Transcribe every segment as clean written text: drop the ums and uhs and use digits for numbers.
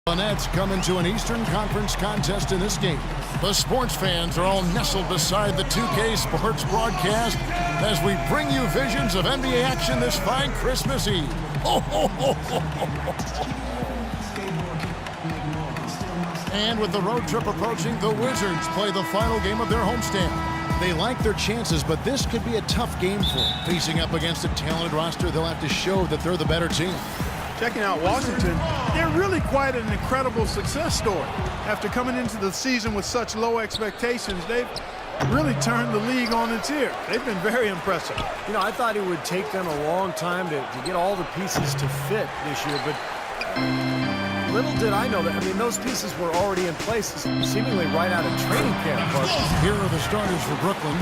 The Nets come into an Eastern Conference contest in this game. The sports fans are all nestled beside the 2K Sports broadcast as we bring you visions of NBA action this fine Christmas Eve. And with the road trip approaching, the Wizards play the final game of their homestand. They like their chances, but this could be a tough game for them. Facing up against a talented roster, they'll have to show that they're the better team. Checking out Washington, they're really quite an incredible success story. After coming into the season with such low expectations, they've really turned the league on its ear. They've been very impressive. You know, I thought it would take them a long time to get all the pieces to fit this year, but little did I know that. I mean, those pieces were already in place seemingly right out of training camp. Here are the starters for Brooklyn.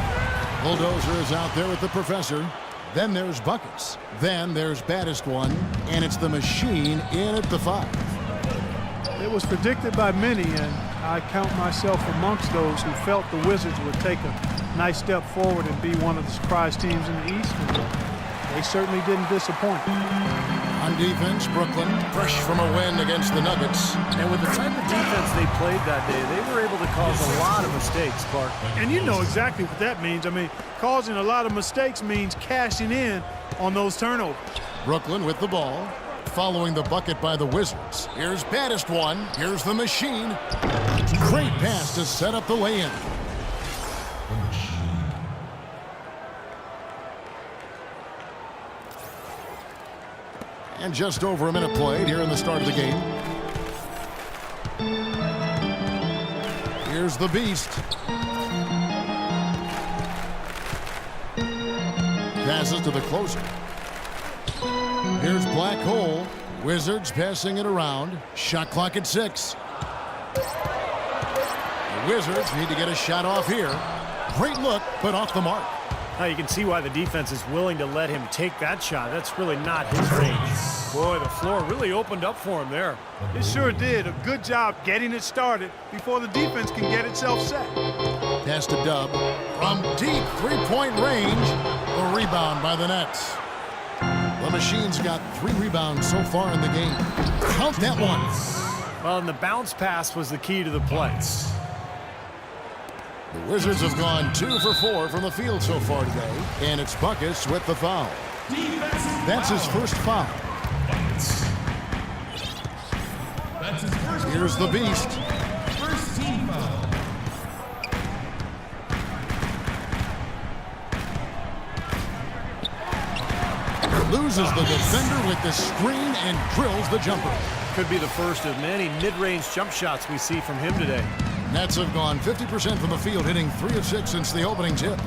Bulldozer is out there with the professor. Then there's Buckets. Then there's baddest one, and it's the machine in at the 5. It was predicted by many, and I count myself amongst those who felt the Wizards would take a nice step forward and be one of the surprise teams in the East. And they certainly didn't disappoint. On defense, Brooklyn, fresh from a win against the Nuggets. And with the type of defense they played that day, they were able to cause a lot of mistakes, Clark. And you know exactly what that means. I mean, causing a lot of mistakes means cashing in on those turnovers. Brooklyn with the ball, following the bucket by the Wizards. Here's baddest one. Here's the machine. Great pass to set up the lay-in. And just over a minute played here in the start of the game. Here's the beast. Passes to the closer. Here's Black Hole. Wizards passing it around. Shot clock at 6. The Wizards need to get a shot off here. Great look, but off the mark. Now you can see why the defense is willing to let him take that shot. That's really not his range. Boy, the floor really opened up for him there. It sure did. A good job getting it started before the defense can get itself set. Pass to Dub. From deep three-point range, the rebound by the Nets. The Machine's got 3 rebounds so far in the game. Count that one. Well, and the bounce pass was the key to the play. The Wizards have gone 2 for 4 from the field so far today, and it's Buckets with the foul. That's his first foul. Here's the beast. First team foul. Loses the defender with the screen and drills the jumper. Could be the first of many mid-range jump shots we see from him today. Nets have gone 50% from the field, hitting 3 of 6 since the opening tip.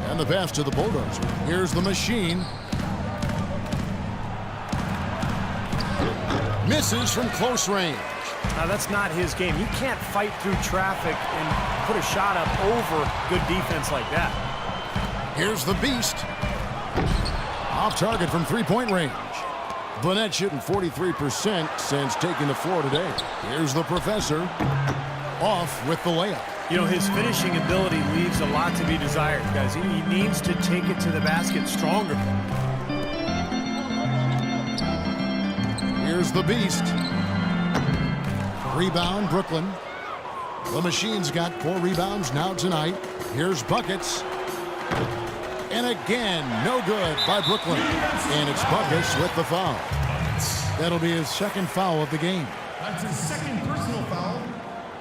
And the pass to the Bulldozer. Here's the machine. Misses from close range. Now, that's not his game. You can't fight through traffic and put a shot up over good defense like that. Here's the beast. Off target from three-point range. The Nets shooting 43% since taking the floor today. Here's the professor. Off with the layup. You know, his finishing ability leaves a lot to be desired, guys. He needs to take it to the basket stronger. Here's the beast. Rebound, Brooklyn. The Machine's got 4 rebounds now tonight. Here's Buckets. And again, no good by Brooklyn. And it's Buckets with the foul. That'll be his second foul of the game. That's his second personal foul.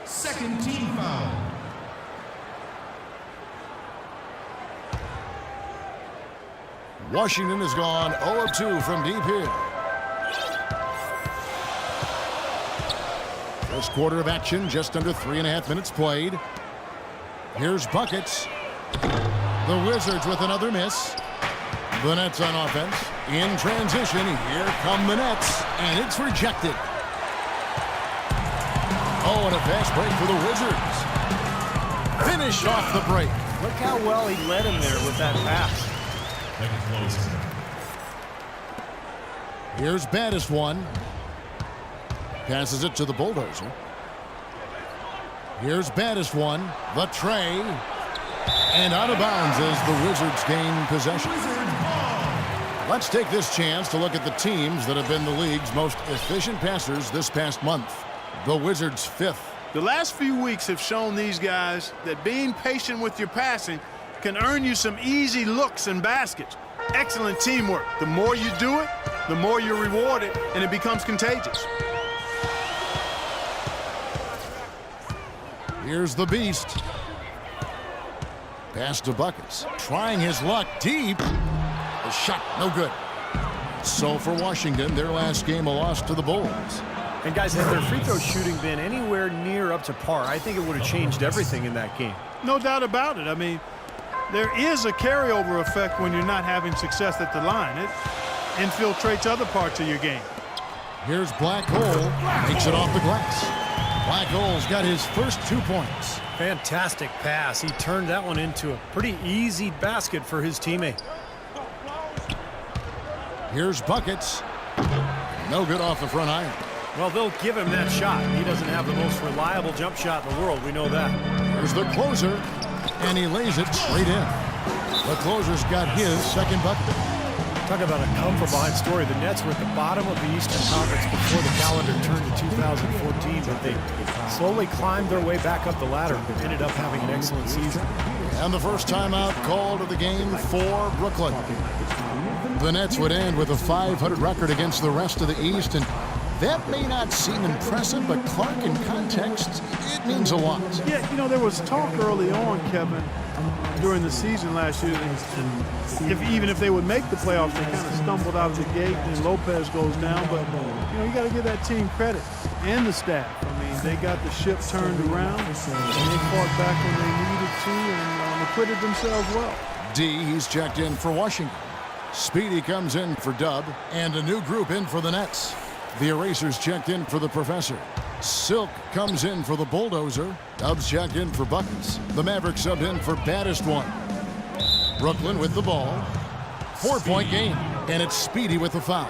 Second team foul. Washington has gone 0 of 2 from deep here. First quarter of action, just under 3.5 minutes played. Here's Buckets. The Wizards with another miss. The Nets on offense. In transition, here come the Nets, and it's rejected. Oh, and a fast break for the Wizards. Finish off the break. Look how well he led him there with that pass. Here's baddest one. Passes it to the Bulldozer. Here's baddest one. The tray. And out of bounds as the Wizards gain possession. Let's take this chance to look at the teams that have been the league's most efficient passers this past month. The Wizards 5th. The last few weeks have shown these guys that being patient with your passing can earn you some easy looks and baskets. Excellent teamwork. The more you do it, the more you're rewarded, and it becomes contagious. Here's the Beast. Pass to Buckets. Trying his luck deep. The shot, no good. So for Washington, their last game, a loss to the Bulls. And guys, had their free throw shooting been anywhere near up to par, I think it would have changed everything in that game. No doubt about it. I mean, there is a carryover effect when you're not having success at the line. It infiltrates other parts of your game. Here's Black Hole. Takes it off the glass. Black Hole's got his first 2 points. Fantastic pass. He turned that one into a pretty easy basket for his teammate. Here's Buckets. No good off the front iron. Well, they'll give him that shot. He doesn't have the most reliable jump shot in the world. We know that. Here's the closer, and he lays it straight in. The closer's got his second bucket. Talk about a come-from-behind story. The Nets were at the bottom of the Eastern Conference before the calendar turned to 2014, but they slowly climbed their way back up the ladder and ended up having an excellent season. And the first timeout called of the game for Brooklyn. The Nets would end with a .500 record against the rest of the East, and that may not seem impressive, but Clark, in context, it means a lot. Yeah, you know, there was talk early on, Kevin, during the season last year, that even if they would make the playoffs, they kind of stumbled out of the gate and Lopez goes down. But, you know, you got to give that team credit and the staff. I mean, they got the ship turned around, and they fought back when they needed to and acquitted themselves well. D, he's checked in for Washington. Speedy comes in for Dub, and a new group in for the Nets. The Erasers checked in for the Professor. Silk comes in for the Bulldozer. Dubs checked in for Buckets. The Mavericks subbed in for Baddest One. Brooklyn with the ball. 4-point game, and it's Speedy with the foul.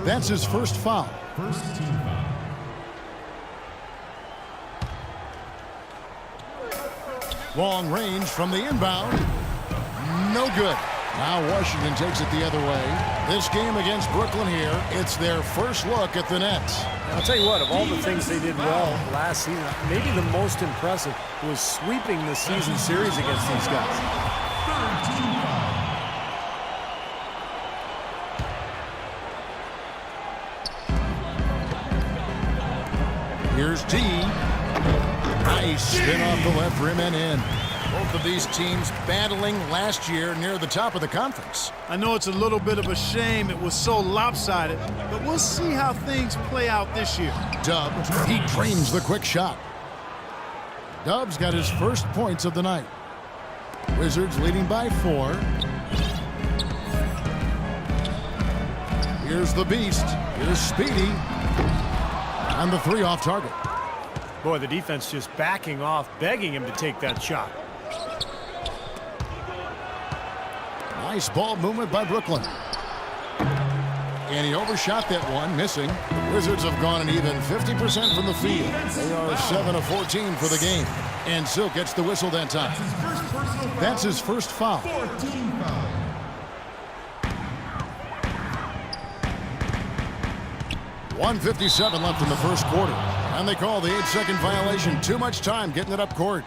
That's his first foul. First team foul. Long range from the inbound. No good. Now Washington takes it the other way. This game against Brooklyn here, it's their first look at the Nets. I'll tell you what, of all the things they did well last season, maybe the most impressive was sweeping the season series against these guys. Third team foul. Here's T. Nice spin off the left rim and in. Both of these teams battling last year near the top of the conference. I know it's a little bit of a shame it was so lopsided, but we'll see how things play out this year. Dub, he drains the quick shot. Dub's got his first points of the night. Wizards leading by 4. Here's the Beast. Here's Speedy. And the 3 off target. Boy, the defense just backing off, begging him to take that shot. Nice ball movement by Brooklyn. And he overshot that one, missing. The Wizards have gone an even 50% from the field. They are 7 of 14 for the game. And Silk gets the whistle that time. That's his first foul. Fourth team foul. .157 left in the first quarter. And they call the 8-second violation. Too much time getting it up court.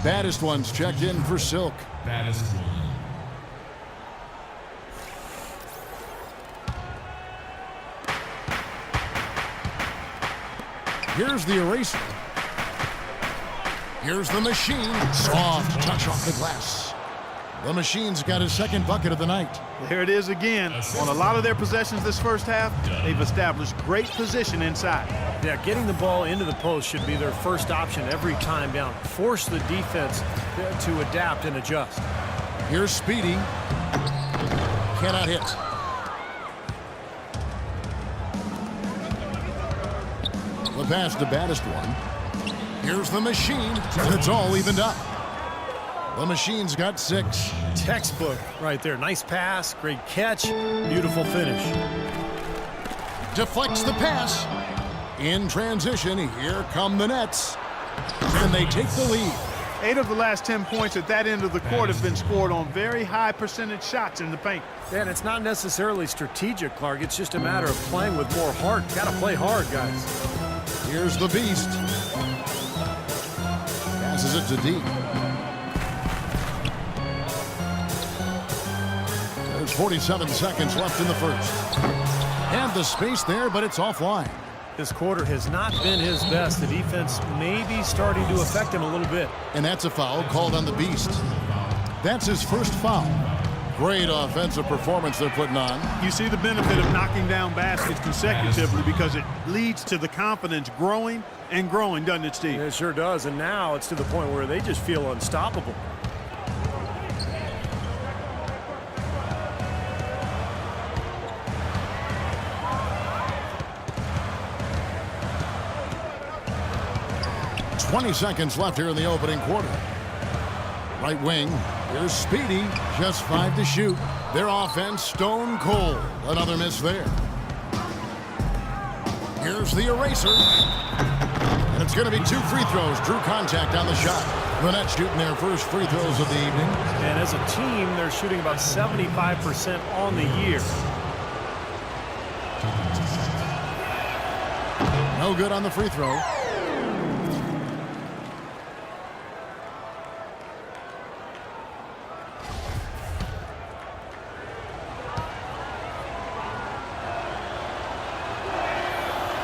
Baddest One's checked in for Silk. Baddest one. Here's the eraser. Here's the Machine. Soft touch off the glass. The Machine's got his second bucket of the night. There it is again. On a lot of their possessions this first half, they've established great position inside. Yeah, getting the ball into the post should be their first option every time down. Force the defense to adapt and adjust. Here's Speedy. Cannot hit. The pass to Baddest One. Here's the Machine, and it's all evened up. The Machine's got 6. Textbook right there. Nice pass, great catch, beautiful finish. Deflects the pass. In transition, here come the Nets. And they take the lead. 8 of the last 10 points at that end of the court have been scored on very high percentage shots in the paint. Yeah, and it's not necessarily strategic, Clark. It's just a matter of playing with more heart. Got to play hard, guys. Here's the beast. Passes it to D. There's 47 seconds left in the first. And the space there, but it's offline. This quarter has not been his best. The defense may be starting to affect him a little bit. And that's a foul called on the beast. That's his first foul. Great offensive performance they're putting on. You see the benefit of knocking down baskets consecutively because it leads to the confidence growing and growing, doesn't it, Steve? It sure does, and now it's to the point where they just feel unstoppable. .20 seconds left here in the opening quarter. Right wing, here's Speedy, just 5 to shoot. Their offense stone cold. Another miss there. Here's the eraser. And it's going to be 2 free throws. Drew contact on the shot. The Nets shooting their first free throws of the evening. And as a team, they're shooting about 75% on the year. No good on the free throw.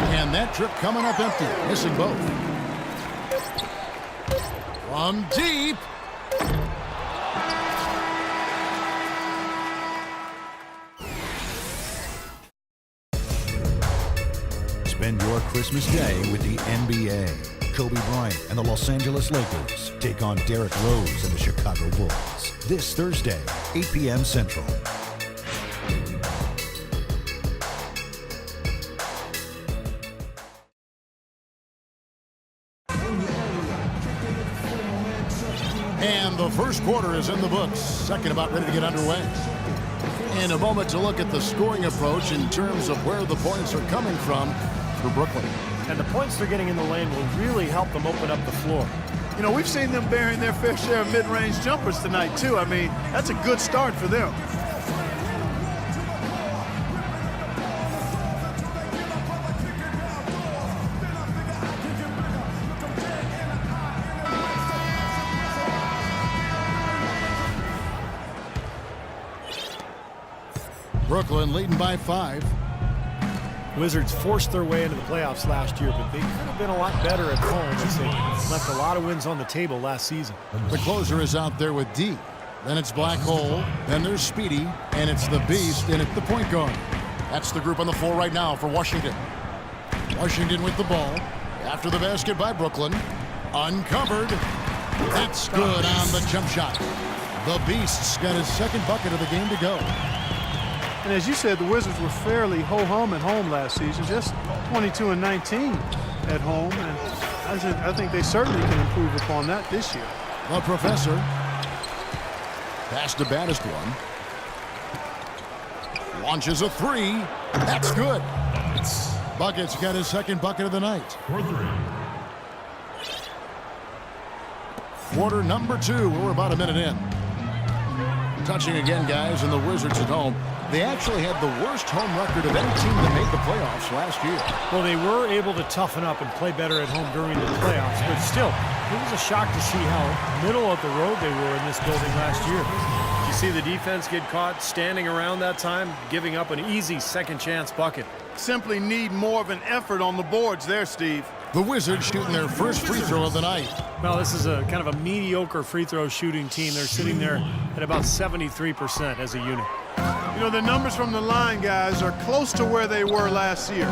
And that trip coming up empty, missing both. From deep. Spend your Christmas day with the NBA. Kobe Bryant and the Los Angeles Lakers take on Derrick Rose and the Chicago Bulls. This Thursday, 8 p.m. Central. And the first quarter is in the books. Second about ready to get underway. In a moment to look at the scoring approach in terms of where the points are coming from for Brooklyn. And the points they're getting in the lane will really help them open up the floor. You know, we've seen them bearing their fair share of mid-range jumpers tonight, too. I mean, that's a good start for them. Brooklyn leading by 5. Wizards forced their way into the playoffs last year, but they could have been a lot better at home as they left a lot of wins on the table last season. The closer is out there with D. Then it's Black Hole. Then there's Speedy. And it's the Beast. And it's the point guard. That's the group on the floor right now for Washington. Washington with the ball. After the basket by Brooklyn. Uncovered. That's good on the jump shot. The Beast's got his second bucket of the game to go. And as you said, the Wizards were fairly ho-hum at home last season, just 22-19 at home, and I think they certainly can improve upon that this year. The Professor. Pass to baddest one. Launches a 3. That's good. Bucket's got his second bucket of the night. Quarter number 2. We're about a minute in. Touching again, guys, and the Wizards at home. They actually had the worst home record of any team that made the playoffs last year. Well, they were able to toughen up and play better at home during the playoffs, but still, it was a shock to see how middle of the road they were in this building last year. Did you see the defense get caught standing around that time, giving up an easy second chance bucket? Simply need more of an effort on the boards there, Steve. The Wizards shooting their first free throw of the night. Well, this is a kind of a mediocre free throw shooting team. They're sitting there at about 73% as a unit. You know, the numbers from the line, guys, are close to where they were last year,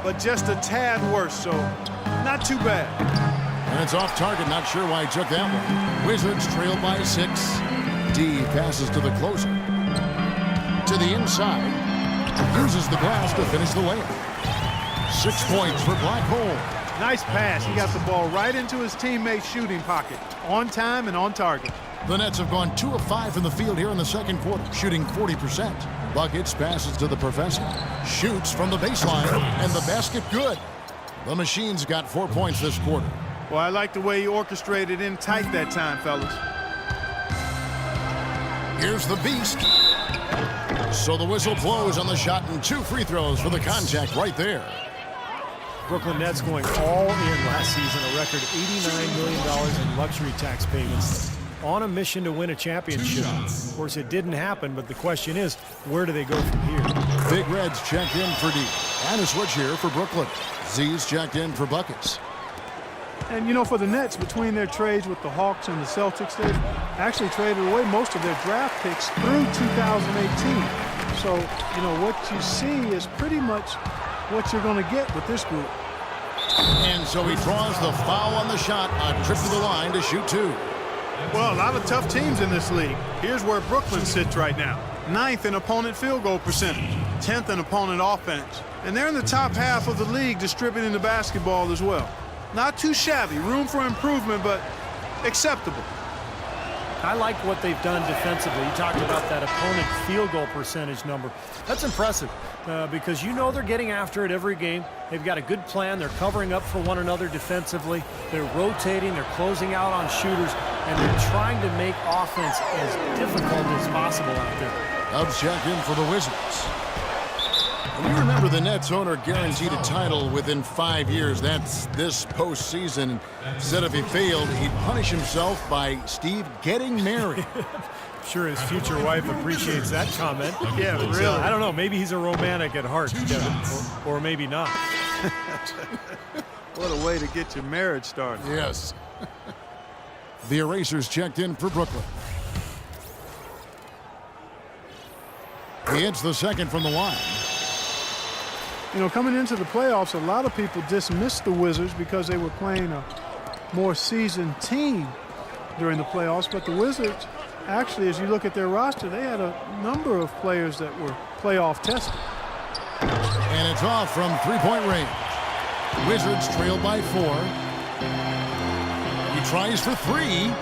but just a tad worse, so not too bad. And it's off target, not sure why he took that one. Wizards trail by 6. D passes to the closer. To the inside. Uses the glass to finish the layup. 6 points for Black Hole. Nice pass. He got the ball right into his teammate's shooting pocket. On time and on target. The Nets have gone 2 of 5 in the field here in the second quarter, shooting 40%. Buckets passes to the Professor. Shoots from the baseline, and the basket good. The Machine's got 4 points this quarter. Well, I like the way he orchestrated in tight that time, fellas. Here's the beast. So the whistle blows on the shot and 2 free throws for the contact right there. Brooklyn Nets going all in last season, a record $89 million in luxury tax payments, on a mission to win a championship. Of course, it didn't happen, but the question is, where do they go from here? Big Reds check in for D. And a switch here for Brooklyn. Z's checked in for buckets. And, you know, for the Nets, between their trades with the Hawks and the Celtics, they've actually traded away most of their draft picks through 2018. So, you know, what you see is pretty much what you're going to get with this group. And so he draws the foul on the shot, a trip to the line to shoot 2. Well, a lot of tough teams in this league. Here's where Brooklyn sits right now. 9th in opponent field goal percentage, 10th in opponent offense. And they're in the top half of the league distributing the basketball as well. Not too shabby, room for improvement, but acceptable. I like what they've done defensively. You talked about that opponent field goal percentage number. That's impressive because you know they're getting after it every game. They've got a good plan. They're covering up for one another defensively. They're rotating. They're closing out on shooters. And they're trying to make offense as difficult as possible out there. Dubs check in for the Wizards. And you remember the Nets owner guaranteed a title within 5 years. That's this postseason. Said if he failed, he'd punish himself by, Steve, getting married. Sure his future wife appreciates that comment. Yeah, really. I don't know. Maybe he's a romantic at heart, Kevin, or maybe not. What a way to get your marriage started. Yes. The Erasers checked in for Brooklyn. He hits the second from the line. You know, coming into the playoffs, a lot of people dismissed the Wizards because they were playing a more seasoned team during the playoffs. But the Wizards, actually, as you look at their roster, they had a number of players that were playoff tested. And it's off from three-point range. Wizards trail by 4. He tries for 3.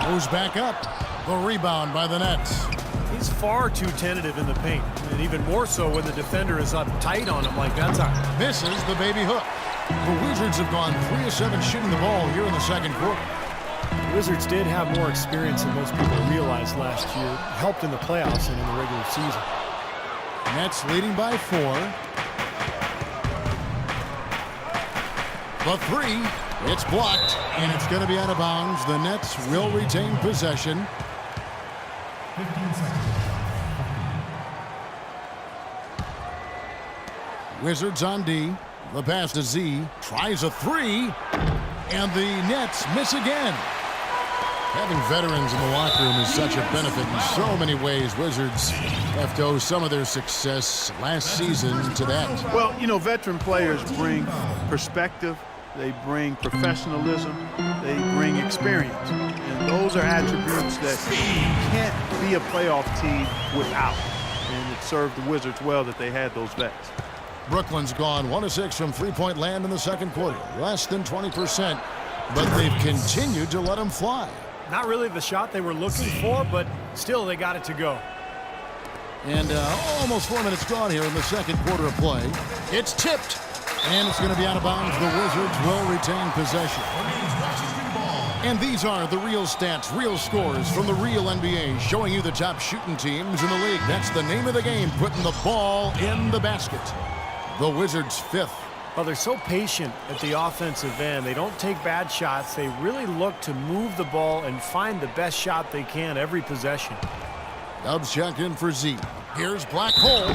Goes back up. The rebound by the Nets. He's far too tentative in the paint, and even more so when the defender is up tight on him like that time. Misses the baby hook. The Wizards have gone 3 of 7 shooting the ball here in the second quarter. The Wizards did have more experience than most people realized last year. Helped in the playoffs and in the regular season. Nets leading by 4. The 3, it's blocked, and it's going to be out of bounds. The Nets will retain possession. 15 seconds. Wizards on D. The pass to Z. Tries a 3. And the Nets miss again. Having veterans in the locker room is such a benefit in so many ways. Wizards have to owe some of their success last season to that. Well, you know, veteran players bring perspective. They bring professionalism. They bring experience. And those are attributes that you can't be a playoff team without. And it served the Wizards well that they had those vets. Brooklyn's gone 1 of 6 from three-point land in the second quarter. Less than 20%, but they've continued to let them fly. Not really the shot they were looking for, but still they got it to go. And almost 4 minutes gone here in the second quarter of play. It's tipped, and it's going to be out of bounds. The Wizards will retain possession. And these are the real stats, real scores from the real NBA, showing you the top shooting teams in the league. That's the name of the game, putting the ball in the basket. The Wizards 5th. Well, they're so patient at the offensive end. They don't take bad shots. They really look to move the ball and find the best shot they can every possession. Dubs checked in for Z. Here's Black Hole.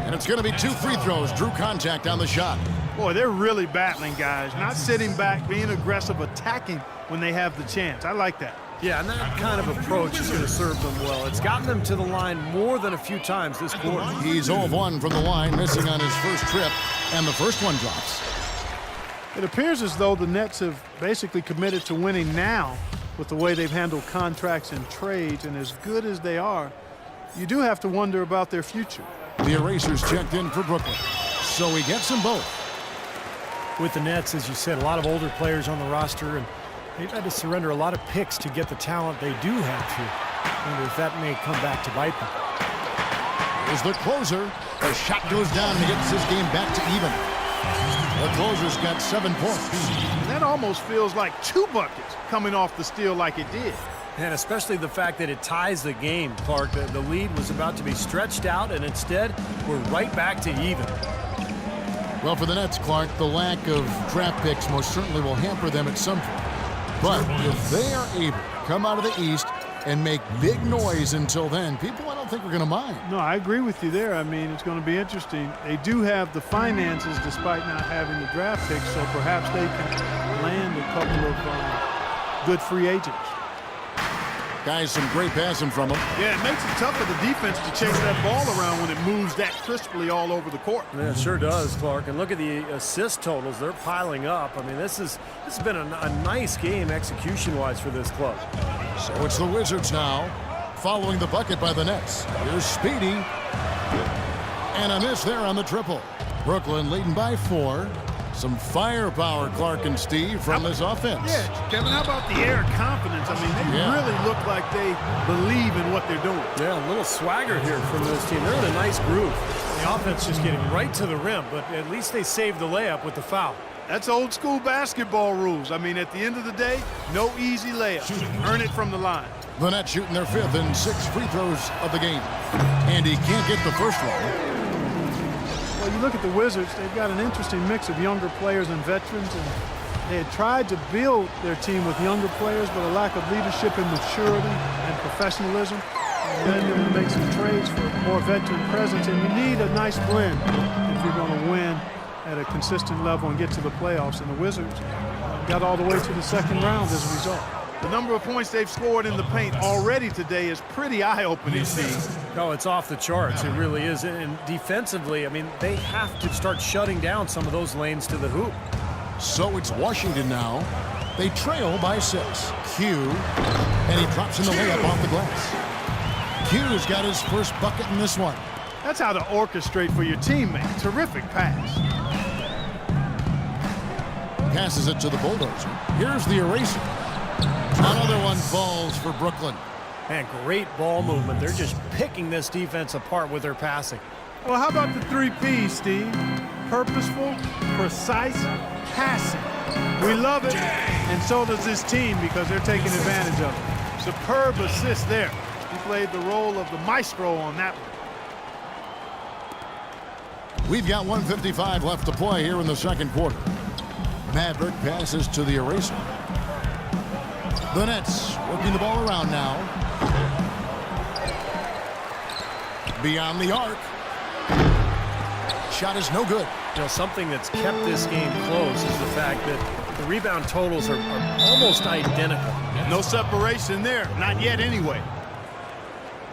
And it's going to be 2 free throws. Drew contact on the shot. Boy, they're really battling, guys. Not sitting back, being aggressive, attacking when they have the chance. I like that. Yeah, and that kind of approach is going to serve them well. It's gotten them to the line more than a few times this quarter. He's 0 of 1 from the line, missing on his first trip, and the first one drops. It appears as though the Nets have basically committed to winning now with the way they've handled contracts and trades, and as good as they are, you do have to wonder about their future. The Erasers checked in for Brooklyn, so he gets them both. With the Nets, as you said, a lot of older players on the roster, and they've had to surrender a lot of picks to get the talent they do have here. I wonder if that may come back to bite them. Here's the closer. The shot goes down and gets this game back to even. The closer's got 7 points. And that almost feels like 2 buckets coming off the steal like it did. And especially the fact that it ties the game, Clark. The lead was about to be stretched out, and instead, we're right back to even. Well, for the Nets, Clark, the lack of draft picks most certainly will hamper them at some point. But if they are able to come out of the East and make big noise until then, people I don't think are going to mind. No, I agree with you there. I mean, it's going to be interesting. They do have the finances despite not having the draft picks, so perhaps they can land a couple of good free agents. Guys, some great passing from them. Yeah, it makes it tough for the defense to chase that ball around when it moves that crisply all over the court. Yeah, it sure does, Clark. And look at the assist totals. They're piling up. I mean, this has been a nice game execution-wise for this club. So it's the Wizards now, following the bucket by the Nets. Here's Speedy. And a miss there on the triple. Brooklyn leading by 4. Some firepower, Clark and Steve, from this offense. Yeah, Kevin, how about the air of confidence? I mean, they really look like they believe in what they're doing. Yeah, a little swagger here from this team. They're in a nice groove. The offense just getting right to the rim, but at least they saved the layup with the foul. That's old school basketball rules. I mean, at the end of the day, no easy layup. Earn it from the line. The Nets shooting their 5th and 6th free throws of the game. And he can't get the first one. Well, you look at the Wizards, they've got an interesting mix of younger players and veterans, and they had tried to build their team with younger players, but a lack of leadership and maturity and professionalism led them to make some trades for more veteran presence, and you need a nice blend if you're going to win at a consistent level and get to the playoffs, and the Wizards got all the way to the second round as a result. The number of points they've scored in the paint already today is pretty eye-opening, Steve. No, it's off the charts. It really is. And defensively, I mean, they have to start shutting down some of those lanes to the hoop. So it's Washington now. They trail by 6. Q, and he drops in the layup off the glass. Q's got his first bucket in this one. That's how to orchestrate for your teammate. Terrific pass. Passes it to the Bulldozer. Here's the eraser. Another one falls for Brooklyn. And great ball movement. They're just picking this defense apart with their passing. Well, how about the 3 Ps, Steve? Purposeful, precise, passing. We love it, and so does this team because they're taking advantage of it. Superb assist there. He played the role of the maestro on that one. We've got 1:55 left to play here in the second quarter. Maverick passes to the eraser. The Nets working the ball around now. Beyond the arc. Shot is no good. You know, something that's kept this game close is the fact that the rebound totals are almost identical. No separation there. Not yet anyway.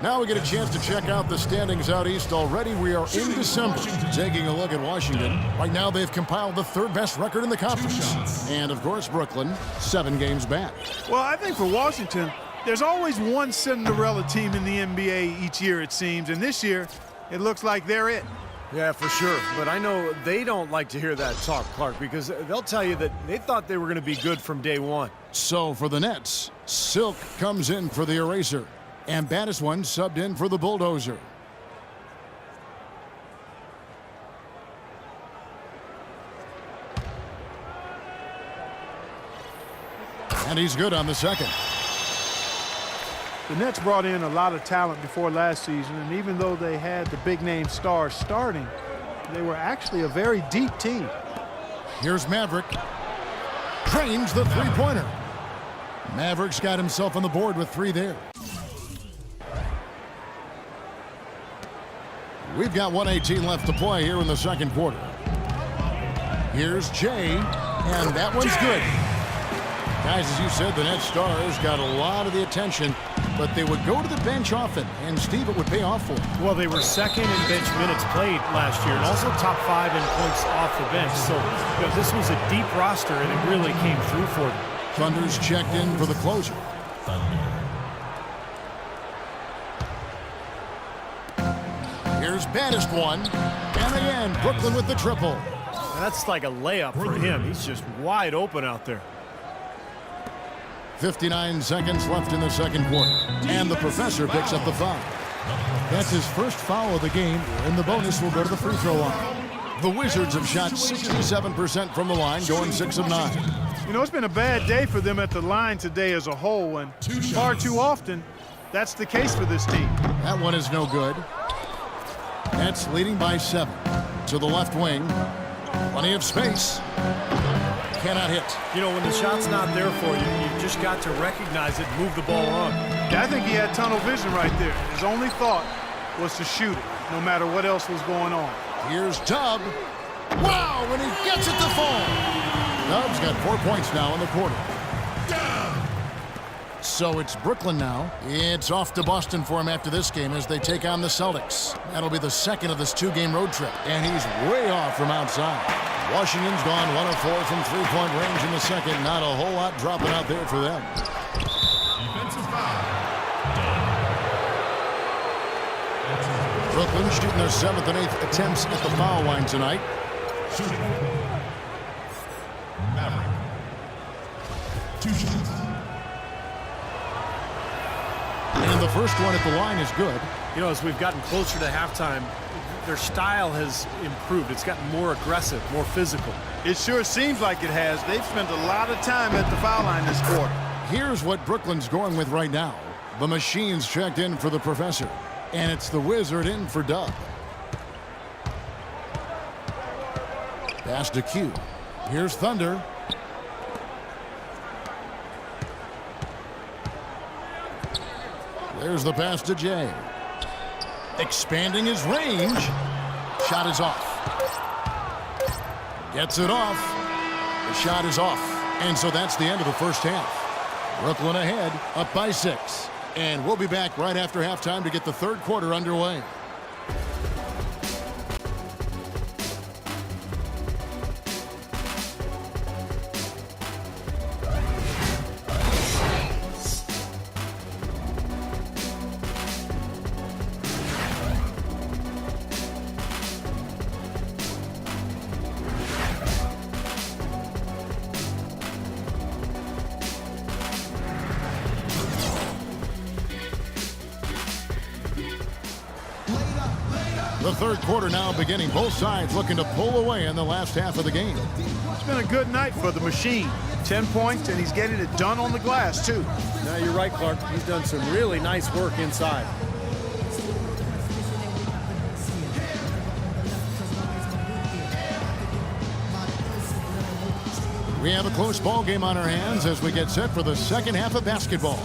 Now we get a chance to check out the standings out east. Already we are in December. Taking a look at Washington. Right now they've compiled the 3rd best record in the conference. And of course Brooklyn, 7 games back. Well, I think for Washington, there's always one Cinderella team in the NBA each year, it seems. And this year, it looks like they're it. Yeah, for sure. But I know they don't like to hear that talk, Clark, because they'll tell you that they thought they were going to be good from day one. So for the Nets, Silk comes in for the eraser. And Baddest One subbed in for the Bulldozer. And he's good on the second. The Nets brought in a lot of talent before last season, and even though they had the big-name stars starting, they were actually a very deep team. Here's Maverick. Drains the three-pointer. Maverick's got himself on the board with 3 there. We've got 1:18 left to play here in the second quarter. Here's Jay, and that one's good. Guys, as you said, the Nets stars got a lot of the attention, but they would go to the bench often, and Steve, it would pay off for them. Well, they were second in bench minutes played last year, and also top 5 in points off the bench. So you know, this was a deep roster, and it really came through for them. Thunder's checked in for the closer. Here's Baddest One, and again, Brooklyn with the triple. And that's like a layup for him. He's just wide open out there. 59 seconds left in the second quarter, and the professor picks up the foul. That's his first foul of the game, and the bonus will go to the free throw line. The Wizards have shot 67% from the line, going 6 of 9. You know, it's been a bad day for them at the line today as a whole, and far too often, that's the case for this team. That one is no good. Nets leading by 7. To the left wing. Plenty of space. Cannot hit. You know, when the shot's not there for you, you've just got to recognize it, move the ball on. Yeah, I think he had tunnel vision right there. His only thought was to shoot it, no matter what else was going on. Here's Tubb. Wow, and he gets it to fall. Tubb's got 4 points now in the quarter. So it's Brooklyn now. It's off to Boston for him after this game as they take on the Celtics. That'll be the second of this 2-game road trip, and he's way off from outside. Washington's gone 1 of 4 from three-point range in the second. Not a whole lot dropping out there for them. Defensive foul. Brooklyn shooting their 7th and 8th attempts at the foul line tonight. Shooting. Maverick. 2 shots. And the first one at the line is good. You know, as we've gotten closer to halftime, their style has improved. It's gotten more aggressive, more physical. It sure seems like it has. They've spent a lot of time at the foul line this quarter. Here's what Brooklyn's going with right now. The Machine's checked in for the Professor. And it's the Wizard in for Dub. Pass to Q. Here's Thunder. There's the pass to Jay. Expanding his range. Shot is off. Gets it off. The shot is off. And so that's the end of the first half. Brooklyn ahead, up by 6. And we'll be back right after halftime to get the third quarter underway. The third quarter now beginning. Both sides looking to pull away in the last half of the game. It's been a good night for the Machine. 10 points, and he's getting it done on the glass, too. Now, you're right, Clark. He's done some really nice work inside. We have a close ball game on our hands as we get set for the second half of basketball.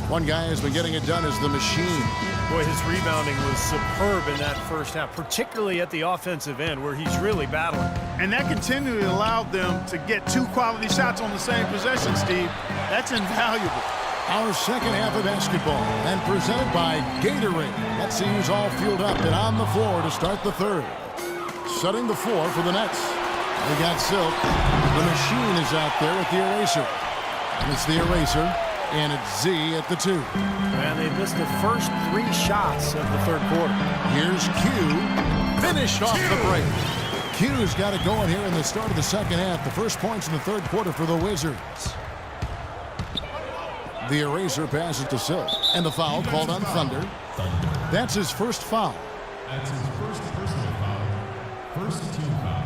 One guy has been getting it done as the Machine. Boy, his rebounding was superb in that first half, particularly at the offensive end where he's really battling. And that continually allowed them to get 2 quality shots on the same possession, Steve. That's invaluable. Our second half of basketball, and presented by Gatorade. Let's see who's all fueled up and on the floor to start the third. Setting the floor for the Nets. We got Silk. The Machine is out there with the eraser. And it's the eraser, and it's Z at the 2. And they missed the first 3 shots of the third quarter. Here's Q. Finished off the break. Q's got it going here in the start of the second half. The first points in the third quarter for the Wizards. The eraser passes to Silk. And the foul called on Thunder. That's his first foul. That's his first personal foul. First team foul.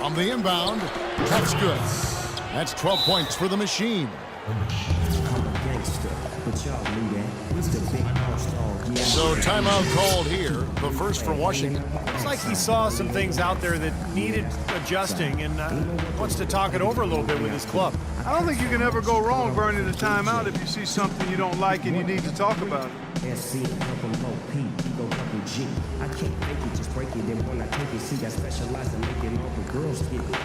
On the inbound, that's good. That's 12 points for the Machine. So timeout called here, the first for Washington. It's like he saw some things out there that needed adjusting and wants to talk it over a little bit with his club. I don't think you can ever go wrong burning a timeout if you see something you don't like and you need to talk about it. SC, low P, ego G. I can't fake it, just break it. Then when I take it, see, I specialize in making all the girls get it.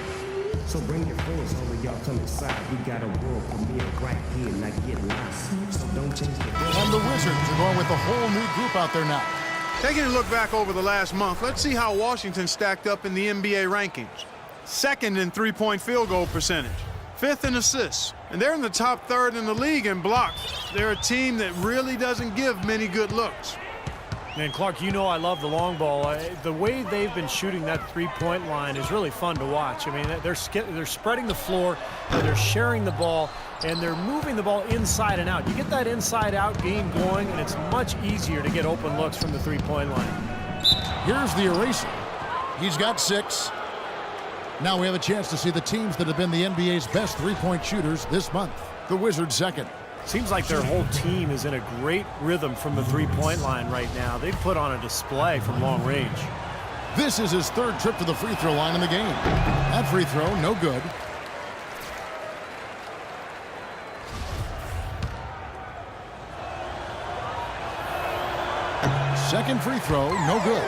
So bring your friends over, y'all come inside. We got a world premiere right here, not get lost. So don't change the And the Wizards are going with a whole new group out there now. Taking a look back over the last month, let's see how Washington stacked up in the NBA rankings. 2nd in three-point field goal percentage. 5th in assists. And they're in the top 3rd in the league in blocks. They're a team that really doesn't give many good looks. And Clark, you know I love the long ball. The way they've been shooting that three-point line is really fun to watch. I mean, they're spreading the floor, they're sharing the ball, and they're moving the ball inside and out. You get that inside-out game going, and it's much easier to get open looks from the three-point line. Here's the eraser. He's got 6. Now we have a chance to see the teams that have been the NBA's best three-point shooters this month. The Wizards second. Seems like their whole team is in a great rhythm from the three-point line right now. They've put on a display from long range. This is his 3rd trip to the free throw line in the game. That free throw, no good. Second free throw, no good.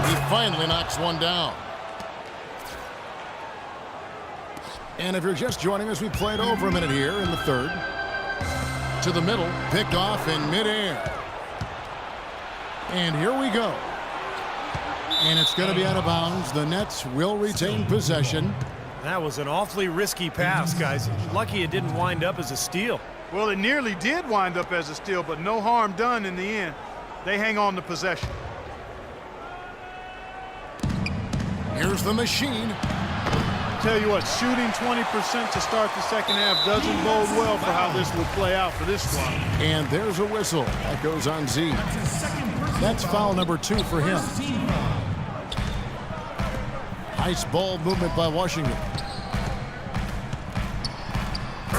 He finally knocks one down. And if you're just joining us, we played over a minute here in the 3rd. To the middle, picked off in midair. And here we go. And it's going to be out of bounds. The Nets will retain possession. That was an awfully risky pass, guys. Lucky it didn't wind up as a steal. Well, it nearly did wind up as a steal, but no harm done in the end. They hang on to possession. Here's the machine. Tell you what, shooting 20% to start the second half doesn't bode well for how this will play out for this squad. And there's a whistle. That goes on Z. That's foul number 2 for him. Nice ball movement by Washington.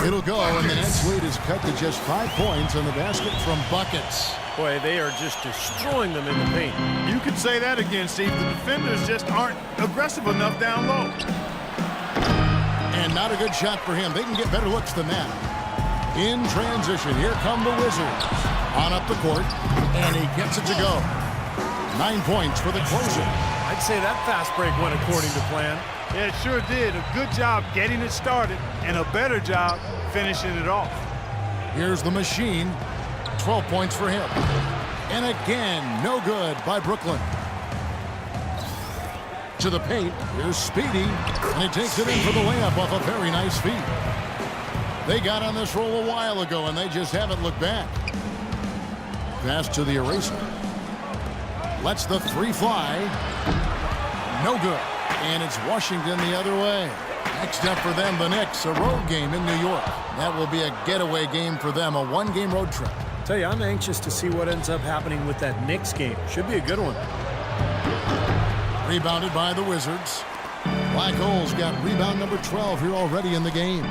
It'll go, and the Nets lead is cut to just 5 points on the basket from Buckets. Boy, they are just destroying them in the paint. You could say that again, Steve. The defenders just aren't aggressive enough down low. And not a good shot for him. They can get better looks than that. In transition, here come the Wizards. On up the court, and he gets it to go. 9 points for the closer. I'd say that fast break went according to plan. Yeah, it sure did. A good job getting it started, and a better job finishing it off. Here's the machine. 12 points for him. And again, no good by Brooklyn. To the paint, here's Speedy, and he takes it in for the layup off a very nice feed. They got on this roll a while ago, and they just haven't looked back. Pass to the eraser. Lets the 3 fly. No good. And it's Washington the other way. Next up for them, the Knicks, a road game in New York. That will be a getaway game for them, a 1-game road trip. Tell you, I'm anxious to see what ends up happening with that Knicks game. Should be a good one. Rebounded by the Wizards. Black Hole's got rebound number 12 here already in the game.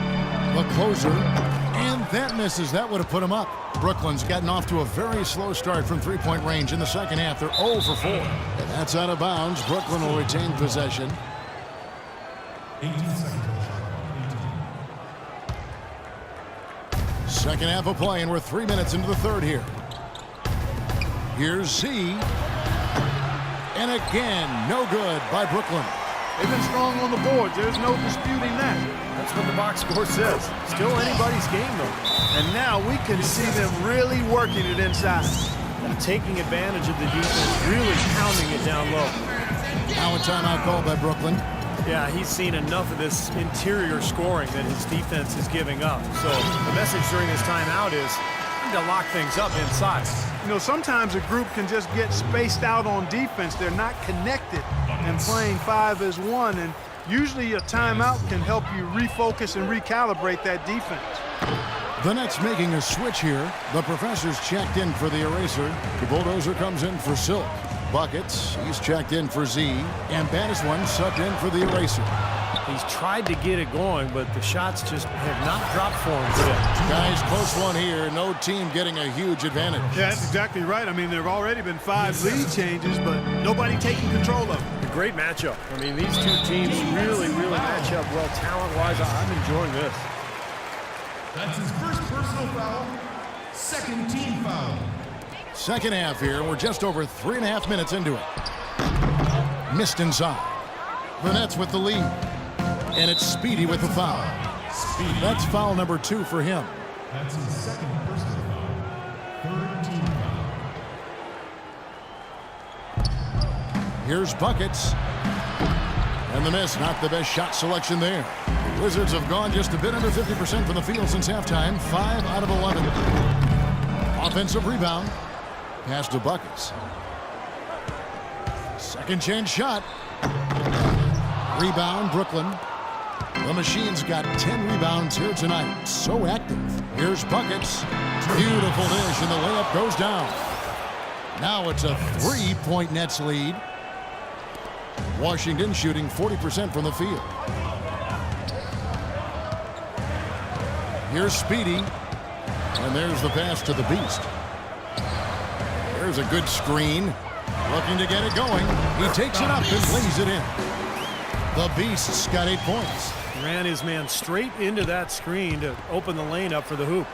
The closer, and that misses. That would have put him up. Brooklyn's gotten off to a very slow start from three-point range in the second half. They're 0 for 4. And that's out of bounds. Brooklyn will retain possession. 18 seconds. Second half of play, and we're 3 minutes into the 3rd here. Here's Z. And again, no good by Brooklyn. They've been strong on the boards. There's no disputing that. That's what the box score says. Still anybody's game, though. And now we can see them really working it inside. Taking advantage of the defense, really pounding it down low. Now a timeout called by Brooklyn. Yeah, he's seen enough of this interior scoring that his defense is giving up. So the message during this timeout is to lock things up inside. You know, sometimes a group can just get spaced out on defense. They're not connected and playing 5 as 1. And usually a timeout can help you refocus and recalibrate that defense. The Nets making a switch here. The professor's checked in for the eraser. The bulldozer comes in for Silk. Buckets, he's checked in for Z. And Baddest One subbed in for the eraser. He's tried to get it going, but the shots just have not dropped for him today. Guys, close one here. No team getting a huge advantage. Yeah, that's exactly right. I mean, there have already been 5 lead changes, but nobody taking control of it. A great matchup. I mean, these two teams really match up well talent-wise. I'm enjoying this. That's his first personal foul. Second team foul. Second half here. We're just over 3.5 minutes into it. Missed inside. The Nets with the lead. And it's Speedy with the foul. Speedy. That's foul number 2 for him. That's his second personal foul. Third team foul. Here's Buckets. And the miss, not the best shot selection there. The Wizards have gone just a bit under 50% from the field since halftime. 5 out of 11. Offensive rebound. Pass to Buckets. Second chance shot. Rebound, Brooklyn. The Machine's got 10 rebounds here tonight. So active. Here's Buckets. Beautiful dish, and the layup goes down. Now it's a 3-point Nets lead. Washington shooting 40% from the field. Here's Speedy. And there's the pass to the Beast. There's a good screen. Looking to get it going. He takes it up and lays it in. The Beast's got 8 points. Ran his man straight into that screen to open the lane up for the hoop.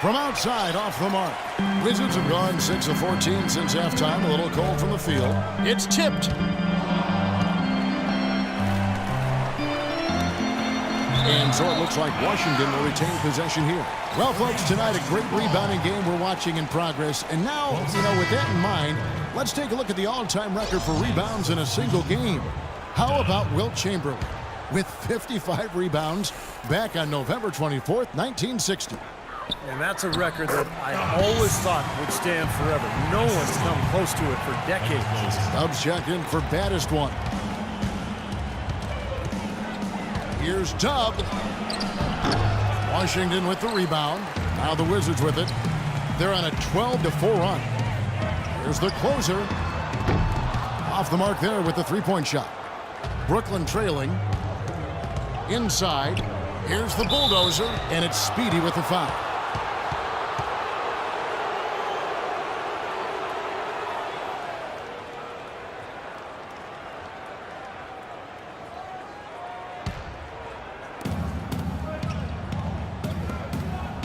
From outside, off the mark. Wizards have gone 6 of 14 since halftime. A little cold from the field. It's tipped. And so it looks like Washington will retain possession here. Well, folks, tonight a great rebounding game we're watching in progress. And now, with that in mind, let's take a look at the all-time record for rebounds in a single game. How about Wilt Chamberlain with 55 rebounds back on November 24th, 1960. And that's a record that I always thought would stand forever. No one's come close to it for decades. Dubs check in for baddest one. Here's Dub. Washington with the rebound. Now the Wizards with it. They're on a 12-4 run. Here's the closer. Off the mark there with the three-point shot. Brooklyn trailing. Inside. Here's the bulldozer, and it's Speedy with the foul.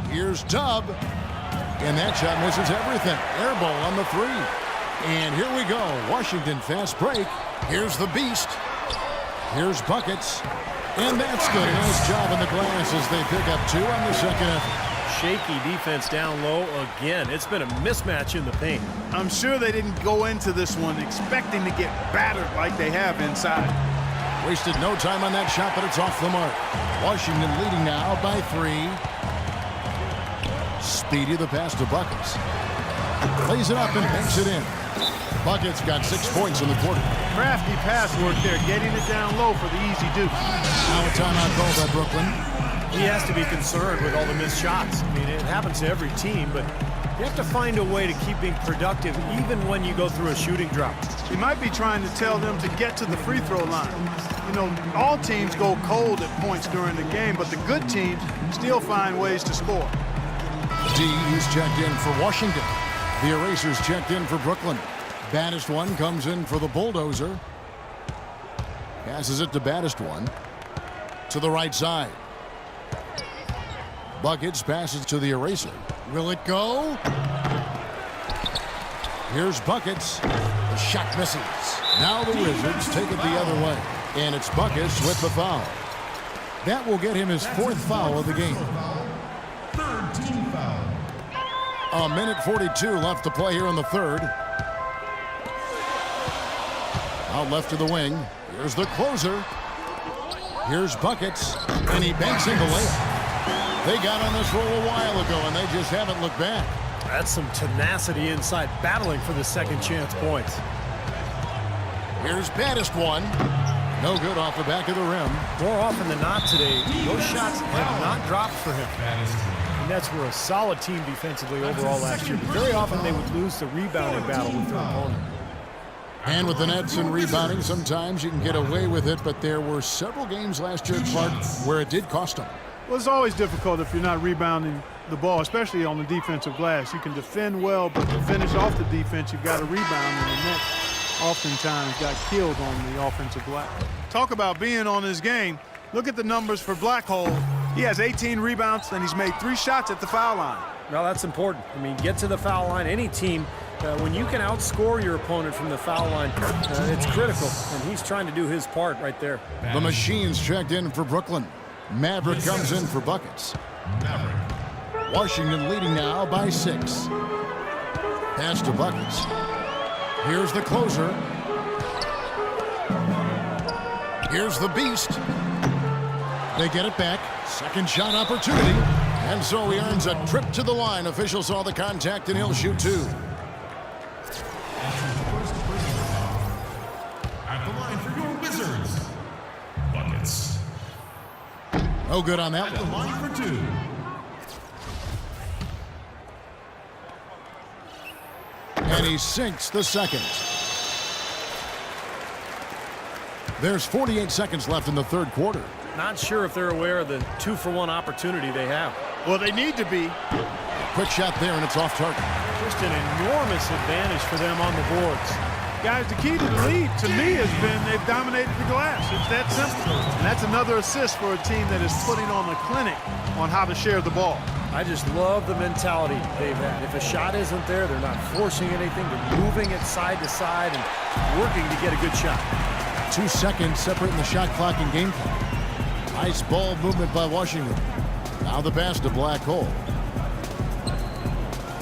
Here's Dub, and that shot misses everything. Air ball on the three. And here we go. Washington fast break. Here's the Beast. Here's Buckets. And that's good. Nice job in the glass as they pick up 2 on the second effort. Shaky defense down low again. It's been a mismatch in the paint. I'm sure they didn't go into this one expecting to get battered like they have inside. Wasted no time on that shot, but it's off the mark. Washington leading now by 3. Speedy the pass to Buckets. Plays it up and banks it in. Buckets got 6 points in the quarter. Crafty pass work there, getting it down low for the easy deuce. Now a timeout called by Brooklyn. He has to be concerned with all the missed shots. I mean, it happens to every team, but you have to find a way to keep being productive even when you go through a shooting drought. He might be trying to tell them to get to the free throw line. All teams go cold at points during the game, but the good teams still find ways to score. D is checked in for Washington. The Erasers checked in for Brooklyn. Baddest one comes in for the bulldozer. Passes it to baddest one. To the right side. Buckets passes to the eraser. Will it go? Here's Buckets. The shot misses. Now the Wizards take it the other way. And it's Buckets with the foul. That will get him his 4th foul of the game. Third team foul. A minute 42 left to play here in the third. Out left to the wing. Here's the closer. Here's Buckets. And he banks in the layup. They got on this roll a while ago, and they just haven't looked back. That's some tenacity inside, battling for the second chance points. Here's baddest one. No good off the back of the rim. More often than not today, those shots have not dropped for him. And Nets were a solid team defensively overall last year, but very often they would lose the rebounding battle with their opponent. And with the Nets and rebounding, sometimes you can get away with it, but there were several games last year, Clark, where it did cost them. Well, it's always difficult if you're not rebounding the ball, especially on the defensive glass. You can defend well, but to finish off the defense, you've got to rebound, and the Nets oftentimes got killed on the offensive glass. Talk about being on his game. Look at the numbers for Blackhole. He has 18 rebounds, and he's made 3 shots at the foul line. Well, that's important. I mean, get to the foul line. Any team, when you can outscore your opponent from the foul line, it's critical, and he's trying to do his part right there. The Machines checked in for Brooklyn. Maverick comes in for Buckets. Washington leading now by 6. Pass to Buckets. Here's the closer. Here's the beast. They get it back. Second shot opportunity. And so he earns a trip to the line. Official saw the contact, and he'll shoot two. At the line for your Wizards. Buckets. No good on that At the one. line for two. And he sinks the second. There's 48 seconds left in the third quarter. Not sure if they're aware of the 2-for-1 opportunity they have. Well, they need to be. Quick shot there, and it's off target. Just an enormous advantage for them on the boards. Guys, the key to the lead, to me, has been they've dominated the glass. It's that simple. And that's another assist for a team that is putting on a clinic on how to share the ball. I just love the mentality they've had. If a shot isn't there, they're not forcing anything. They're moving it side to side and working to get a good shot. 2 seconds separating the shot clock and game clock. Nice ball movement by Washington. Now the pass to Black Hole.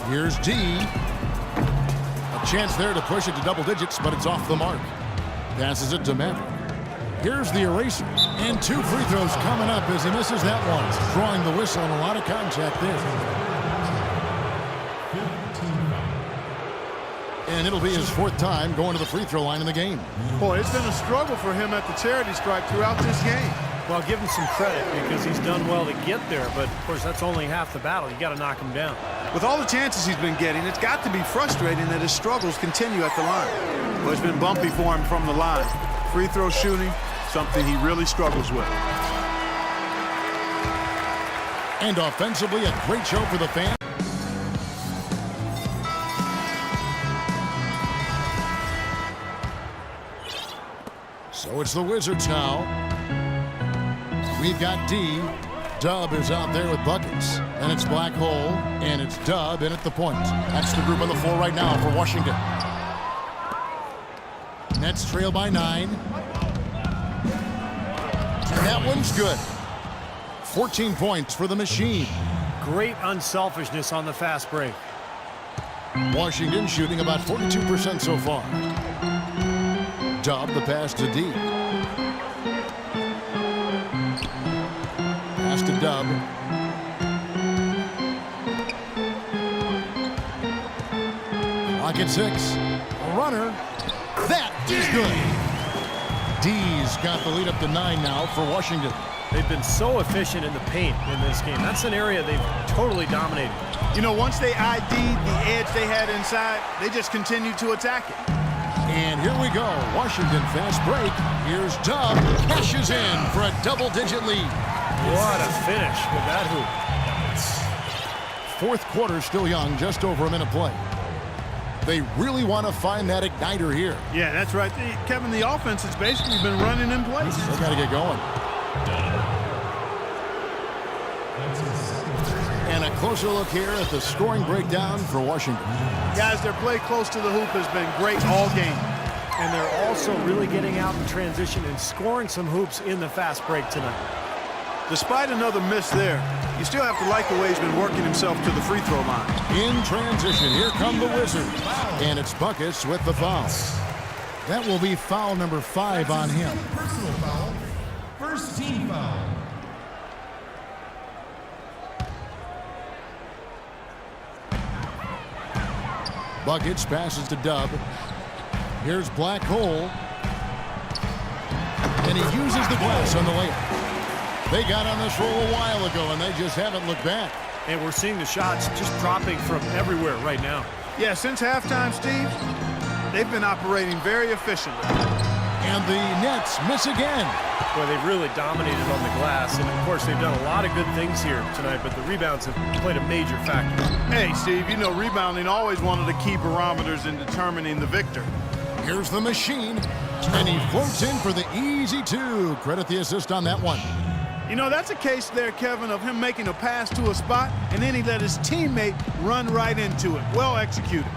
Here's D. A chance there to push it to double digits, but it's off the mark. Passes it to Maverick. Here's the eraser. And 2 free throws coming up as he misses that one. Drawing the whistle and a lot of contact there. And it'll be his 4th time going to the free throw line in the game. Boy, it's been a struggle for him at the charity stripe throughout this game. Well, give him some credit because he's done well to get there, but of course that's only half the battle. You got to knock him down. With all the chances he's been getting, it's got to be frustrating that his struggles continue at the line. But it's been bumpy for him from the line. Free throw shooting, something he really struggles with. And offensively, a great show for the fans. So it's the Wizards now. We've got D. Dub is out there with buckets. And it's Black Hole. And it's Dub in at the point. That's the group on the floor right now for Washington. Nets trail by 9. And that one's good. 14 points for the machine. Great unselfishness on the fast break. Washington shooting about 42% so far. Dub the pass to D. Pass to Dub. Clock at 6. A runner. That is good. D's got the lead up to 9 now for Washington. They've been so efficient in the paint in this game. That's an area they've totally dominated. You know, once they ID'd the edge they had inside, they just continued to attack it. And here we go. Washington fast break. Here's Dub. Cashes in for a double-digit lead. What a finish with that hoop. 4th quarter still young, just over a minute play. They really want to find that igniter here. Yeah, that's right. Kevin, the offense has basically been running in place. They got to get going. And a closer look here at the scoring breakdown for Washington. Guys, their play close to the hoop has been great all game. And they're also really getting out in transition and scoring some hoops in the fast break tonight. Despite another miss there, you still have to like the way he's been working himself to the free throw line. In transition, here come the Wizards. And it's Buckets with the foul. That will be foul number 5 on him. Personal foul. First team foul. Buckets passes to Dub. Here's Black Hole. And he uses the glass on the layup. They got on this roll a while ago, and they just haven't looked back. And we're seeing the shots just dropping from everywhere right now. Yeah, since halftime, Steve, they've been operating very efficiently. And the Nets miss again. Boy, they've really dominated on the glass. And, of course, they've done a lot of good things here tonight, but the rebounds have played a major factor. Hey, Steve, you know rebounding always one of the key barometers in determining the victor. Here's the machine, and he floats in for the easy 2. Credit the assist on that one. You know, that's a case there, Kevin, of him making a pass to a spot, and then he let his teammate run right into it. Well executed.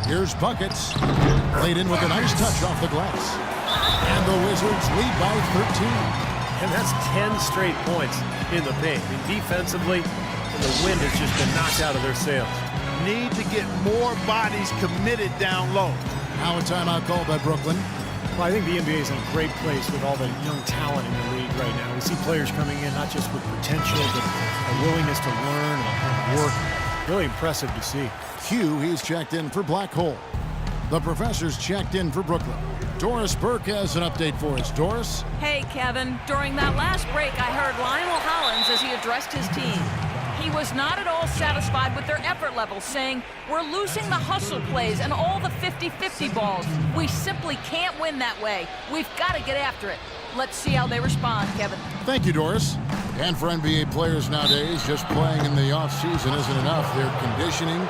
Here's Buckets. Laid in with a nice touch off the glass. And the Wizards lead by 13. And that's 10 straight points in the paint. And defensively, the wind has just been knocked out of their sails. Need to get more bodies committed down low. Now a timeout called by Brooklyn. Well, I think the NBA is in a great place with all the young talent in the league right now. We see players coming in not just with potential, but a willingness to learn and work. Really impressive to see. Q, he's checked in for Black Hole. The professor's checked in for Brooklyn. Doris Burke has an update for us. Doris? Hey, Kevin. During that last break, I heard Lionel Hollins as he addressed his team. He was not at all satisfied with their effort level, saying, "We're losing the hustle plays and all the 50-50 balls. We simply can't win that way. We've got to get after it." Let's see how they respond, Kevin. Thank you, Doris. And for NBA players nowadays, just playing in the offseason isn't enough. They're conditioning,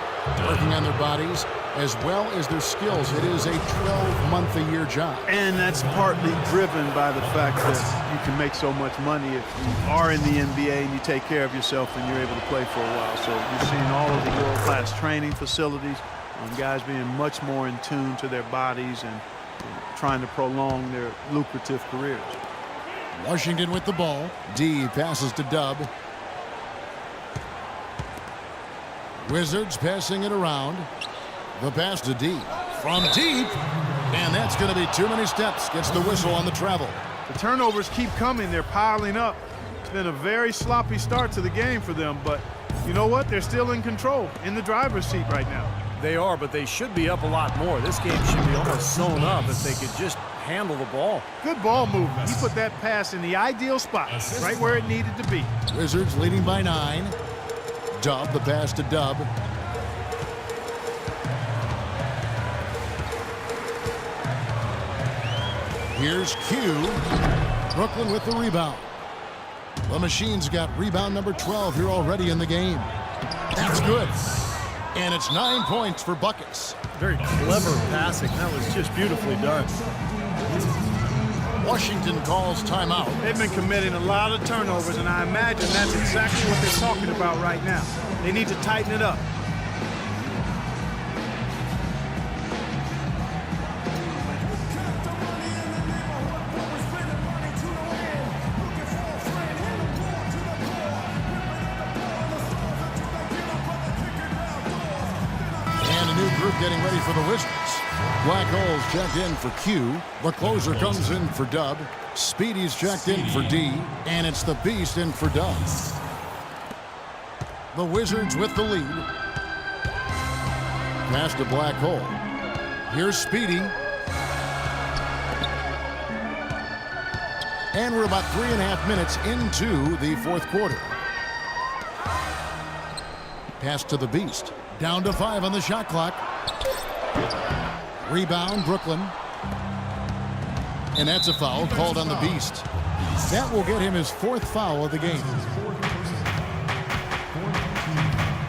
working on their bodies, as well as their skills. It is a 12-month-a-year job. And that's partly driven by the fact that you can make so much money if you are in the NBA and you take care of yourself and you're able to play for a while. So you're seeing all of the world-class training facilities, guys being much more in tune to their bodies and trying to prolong their lucrative careers. Washington with the ball. D passes to Dub. Wizards passing it around. The pass to D. From deep. And that's going to be too many steps. Gets the whistle on the travel. The turnovers keep coming. They're piling up. It's been a very sloppy start to the game for them, but you know what? They're still in control, in the driver's seat right now. They are, but they should be up a lot more. This game should be almost sewn up if they could just handle the ball. Good ball movement. He put that pass in the ideal spot, right where it needed to be. Wizards leading by 9. Dub, the pass to Dub. Here's Q. Brooklyn with the rebound. The Machine's got rebound number 12 here already in the game. That's good. And it's 9 points for buckets. Very clever passing. That was just beautifully done. Washington calls timeout. They've been committing a lot of turnovers, and I imagine that's exactly what they're talking about right now. They need to tighten it up. Getting ready for the Wizards. Black Hole's checked in for Q. The closer comes in for Dub. Speedy's checked in for D. And it's the Beast in for Dub. The Wizards with the lead. Pass to Black Hole. Here's Speedy. And we're about 3.5 minutes into the fourth quarter. Pass to the Beast. Down to 5 on the shot clock. Rebound, Brooklyn. And that's a foul called on the Beast. That will get him his 4th foul of the game.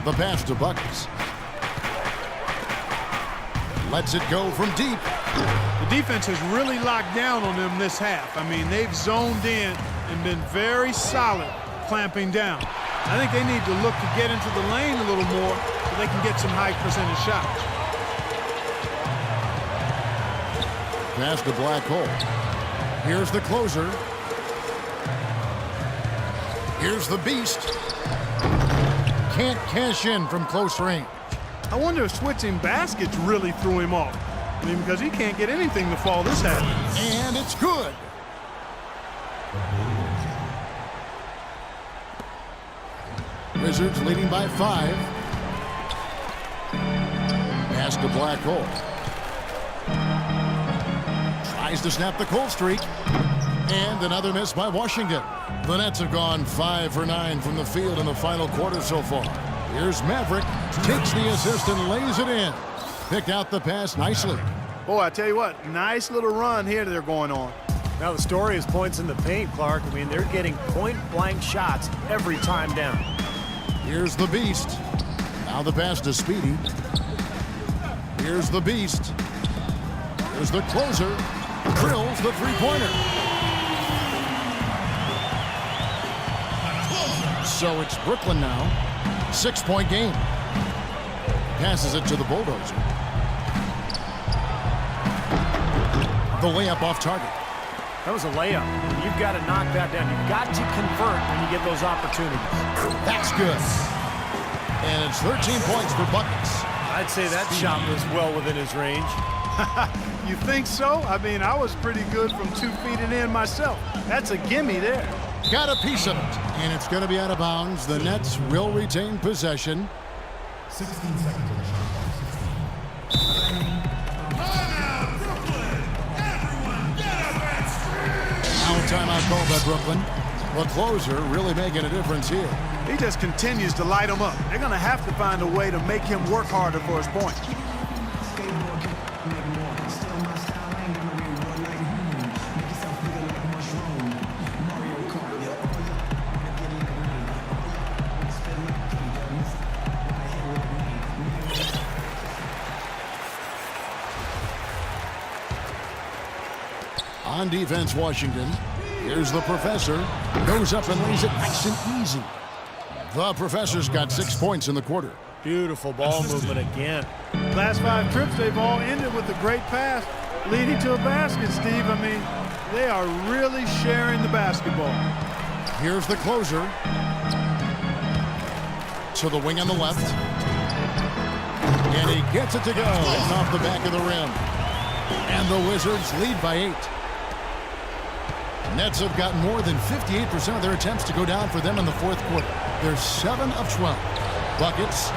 The pass to Buckets. Lets it go from deep. The defense has really locked down on them this half. I mean, they've zoned in and been very solid clamping down. I think they need to look to get into the lane a little more so they can get some high percentage shots. Pass to Black Hole. Here's the closer. Here's the Beast. Can't cash in from close range. I wonder if switching baskets really threw him off. I mean, because he can't get anything to fall this half. And it's good. Wizards leading by 5. Pass to Black Hole. Tries to snap the cold streak. And another miss by Washington. The Nets have gone 5 for 9 from the field in the final quarter so far. Here's Maverick. Takes the assist and lays it in. Picked out the pass nicely. Boy, I tell you what, nice little run here they're going on. Now the story is points in the paint, Clark. I mean, they're getting point-blank shots every time down. Here's the Beast. Now the pass to Speedy. Here's the Beast. Here's the closer. Drills the three-pointer. So it's Brooklyn now. 6-point game. Passes it to the Bulldozer. The layup off target. That was a layup. You've got to knock that down. You've got to convert when you get those opportunities. That's good. And it's 13 points for Buckets. I'd say that shot was well within his range. You think so? I mean, I was pretty good from 2 feet and in myself. That's a gimme there. Got a piece of it. And it's going to be out of bounds. The Nets will retain possession. 16 seconds on the shot clock. 16. Timeout, Brooklyn! Everyone get up and scream! Now timeout called by Brooklyn. The closer really making a difference here. He just continues to light them up. They're going to have to find a way to make him work harder for his point. On defense, Washington. Here's the professor. Goes up and lays it nice and easy. The professor's got 6 points in the quarter. Beautiful ball movement again. Last 5 trips, they've all ended with a great pass, leading to a basket, Steve. I mean, they are really sharing the basketball. Here's the closer. To the wing on the left. And he gets it to go. It's off the back of the rim. And the Wizards lead by 8. Nets have gotten more than 58% of their attempts to go down for them in the fourth quarter. They're 7 of 12. Buckets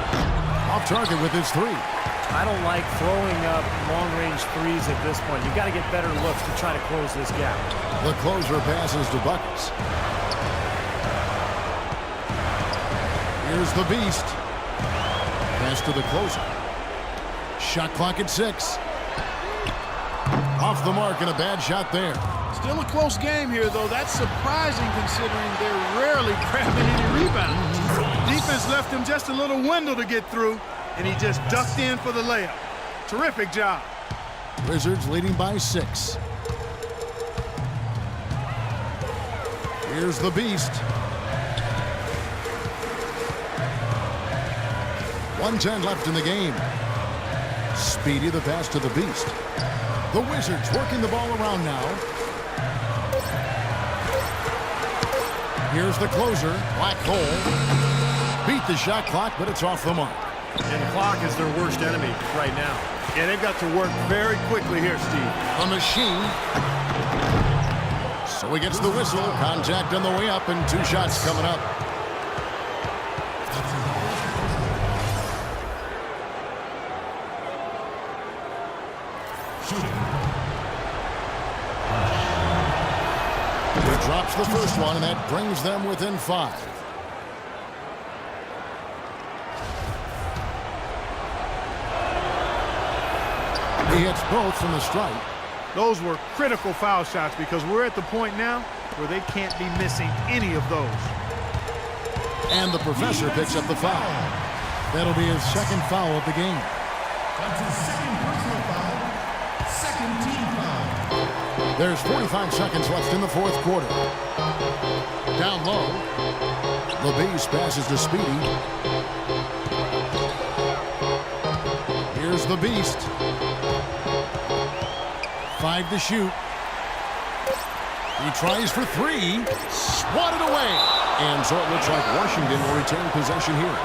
off target with his 3. I don't like throwing up long-range threes at this point. You've got to get better looks to try to close this gap. The closer passes to Buckets. Here's the beast. Pass to the closer. Shot clock at 6. Off the mark and a bad shot there. Still a close game here, though. That's surprising considering they're rarely grabbing any rebounds. Defense left him just a little window to get through, and he just ducked in for the layup. Terrific job. Wizards leading by 6. Here's the beast. 1:10 left in the game. Speedy the pass to the beast. The Wizards working the ball around now. Here's the closer, black hole. Beat the shot clock, but it's off the mark. And the clock is their worst enemy right now. Yeah, they've got to work very quickly here, Steve. A machine. So he gets the whistle. Contact on the way up and 2 shots coming up. He drops the first one, and that brings them within 5. He hits both from the stripe. Those were critical foul shots because we're at the point now where they can't be missing any of those. And the professor picks up the foul. That'll be his 2nd foul of the game. That's his 2nd personal foul. 2nd team foul. There's 45 seconds left in the fourth quarter. Down low. The beast passes to Speedy. Here's the beast. 5 to shoot. He tries for 3. Swatted away. And so it looks like Washington will retain possession here.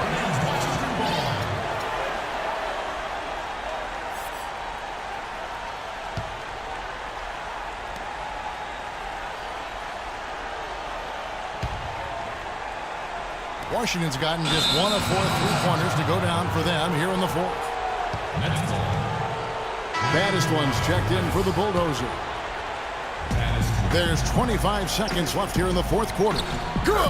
Washington's gotten just 1 of 4 3-pointers to go down for them here in the fourth. Baddest ones checked in for the Bulldozer. There's 25 seconds left here in the fourth quarter. Good!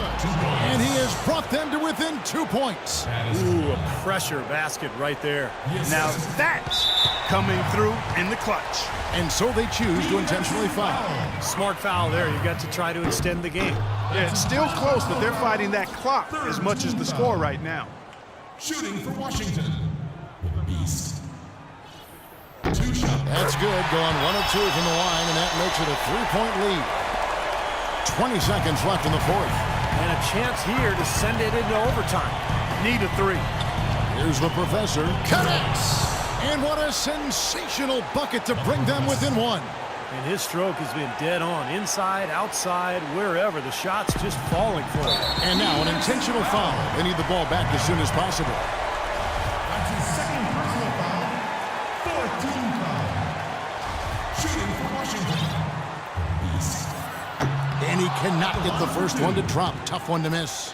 And he has brought them to within 2 points. Ooh, a pressure basket right there. Now that's coming through in the clutch. And so they choose to intentionally foul. Smart foul there. You've got to try to extend the game. Yeah, it's still close, but they're fighting that clock as much as the score right now. Shooting for Washington. The beast. 2 shots. That's good, going 1 of 2 from the line, and that makes it a 3-point lead. 20 seconds left in the fourth. And a chance here to send it into overtime. Need a 3. Here's the professor. Connects! And what a sensational bucket to bring them within 1. And his stroke has been dead on. Inside, outside, wherever. The shot's just falling for him. And now an intentional foul. They need the ball back as soon as possible. That's his 2nd personal foul. 4th team foul. And he cannot get the first one to drop. Tough one to miss.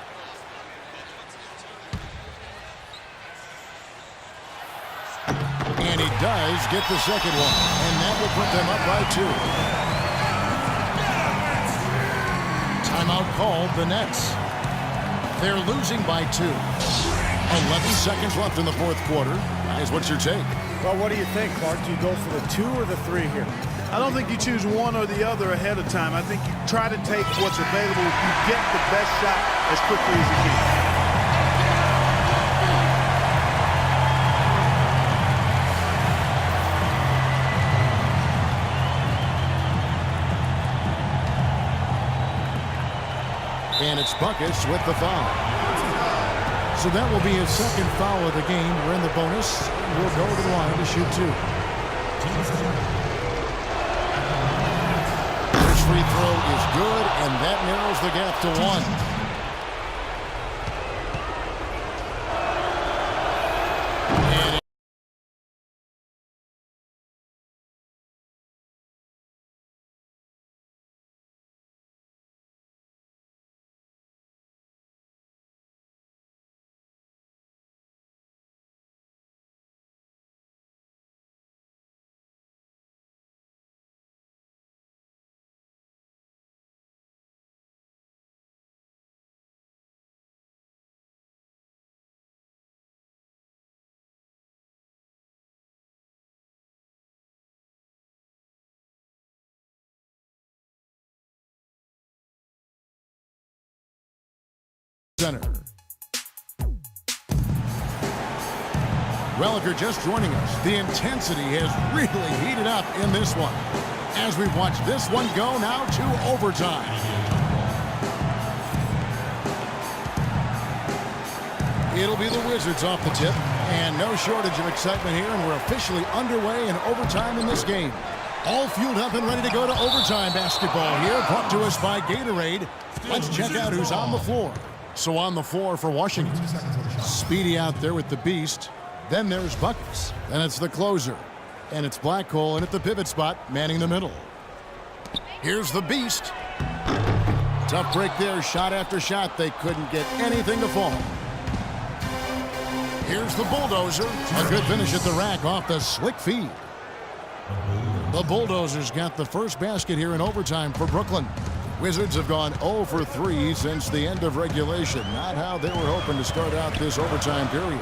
And he does get the second one. And that will put them up by 2. Timeout called the Nets. They're losing by 2. 11 seconds left in the fourth quarter. Guys, what's your take? Well, what do you think, Clark? Do you go for the 2 or the 3 here? I don't think you choose one or the other ahead of time. I think you try to take what's available. You get the best shot as quickly as you can. And it's Buckets with the foul. So that will be his second foul of the game. We're in the bonus. We'll go to the line to shoot 2. First free throw is good, and that narrows the gap to 1. Center. Religer just joining us. The intensity has really heated up in this one. As we watch this one go now to overtime. It'll be the Wizards off the tip, and no shortage of excitement here, and we're officially underway in overtime in this game. All fueled up and ready to go to overtime basketball here, brought to us by Gatorade. Let's check out who's on the floor. So on the floor for Washington, Speedy out there with the beast. Then there's Buckets. Then it's the closer. And it's Blackhole in at the pivot spot, manning the middle. Here's the beast. Tough break there, shot after shot. They couldn't get anything to fall. Here's the bulldozer. A good finish at the rack off the slick feed. The Bulldozers got the first basket here in overtime for Brooklyn. Wizards have gone 0 for 3 since the end of regulation. Not how they were hoping to start out this overtime period.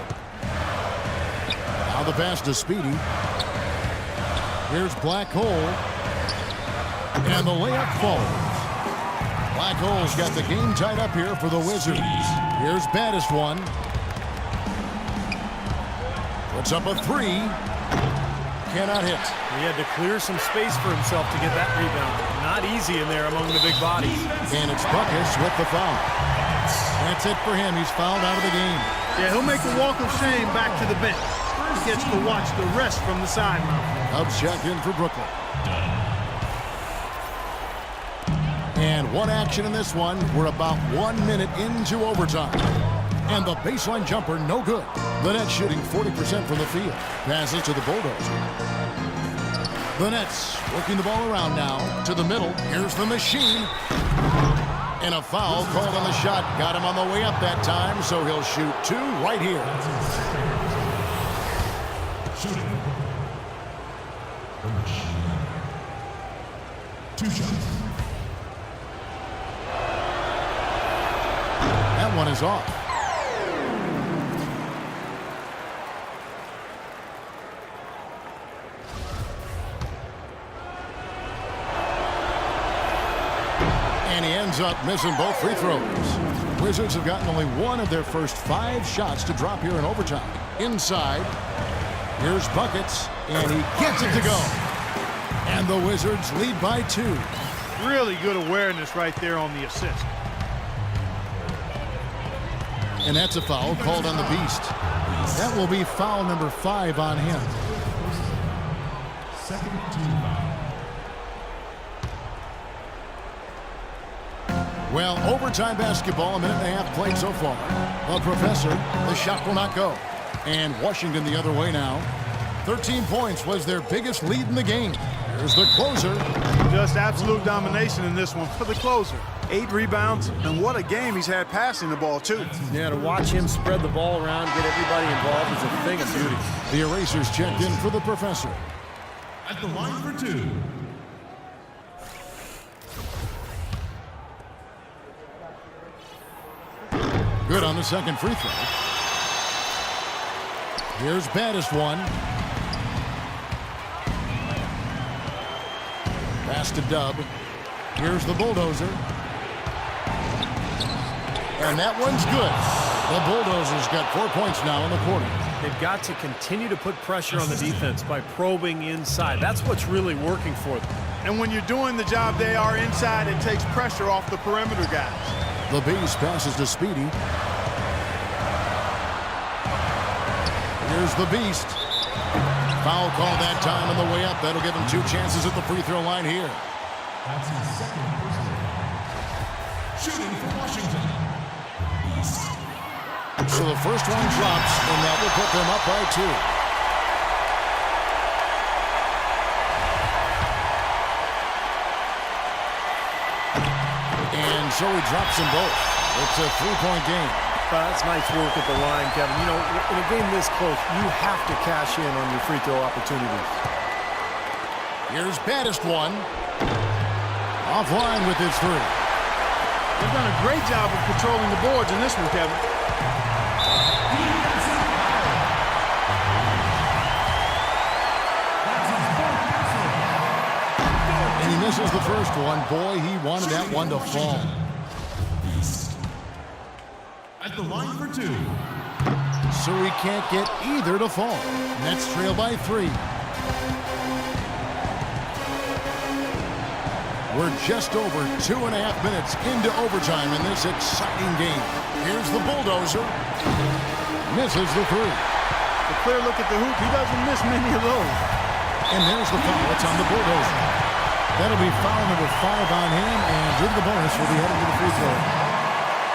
Now the pass to Speedy. Here's Blackhole. And the layup falls. Blackhole's got the game tied up here for the Wizards. Here's baddest one. Puts up a 3. Cannot hit. He had to clear some space for himself to get that rebound. Not easy in there among the big bodies. And it's Buckets with the foul. That's it for him. He's fouled out of the game. Yeah, he'll make a walk of shame back to the bench. He gets to watch the rest from the sideline. Cubs check in for Brooklyn. And one action in this one. We're about 1 minute into overtime. And the baseline jumper, no good. The Nets shooting 40% from the field. Passes to the Bulldozer. The Nets working the ball around now to the middle. Here's the machine. And a foul called on the shot. Got him on the way up that time, so he'll shoot 2 right here. Shooting. 2 shots. That one is off. And he ends up missing both free throws. Wizards have gotten only one of their first 5 shots to drop here in overtime. Inside, here's Buckets, and he gets it to go. And the Wizards lead by 2. Really good awareness right there on the assist. And that's a foul called on the Beast. That will be foul number 5 on him. Second team foul. Well, overtime basketball, 1.5 minutes played so far. Well, Professor, the shot will not go. And Washington the other way now. 13 points was their biggest lead in the game. Here's the closer. Just absolute domination in this one for the closer. 8 rebounds, and what a game he's had passing the ball, too. Yeah, to watch him spread the ball around, get everybody involved is a thing of beauty. The Erasers checked in for the professor. At the line for 2. Good on the second free throw. Here's baddest one. Pass to Dub. Here's the bulldozer. And that one's good. The Bulldozers got 4 points now in the quarter. They've got to continue to put pressure on the defense by probing inside. That's what's really working for them. And when you're doing the job they are inside, it takes pressure off the perimeter guys. The Beast passes to Speedy. Here's the Beast. Foul call that time on the way up. That'll give him 2 chances at the free throw line here. That's his second personal. Shooting for Washington. East. So the first one drops, and that will put them up by 2. And so he drops them both. It's a 3-point game. That's nice work at the line, Kevin. You know, in a game this close, you have to cash in on your free throw opportunities. Here's baddest one. Offline with his 3. They've done a great job of controlling the boards in this one, Kevin. And he misses the first one. Boy, he wanted that one to fall. At the line for 2. So he can't get either to fall. Nets trail by 3. We're just over 2.5 minutes into overtime in this exciting game. Here's the bulldozer. Misses the 3. A clear look at the hoop. He doesn't miss many of those. And there's the foul. It's on the bulldozer. That'll be foul number 5 on him, and due to the bonus, will be heading to the free throw.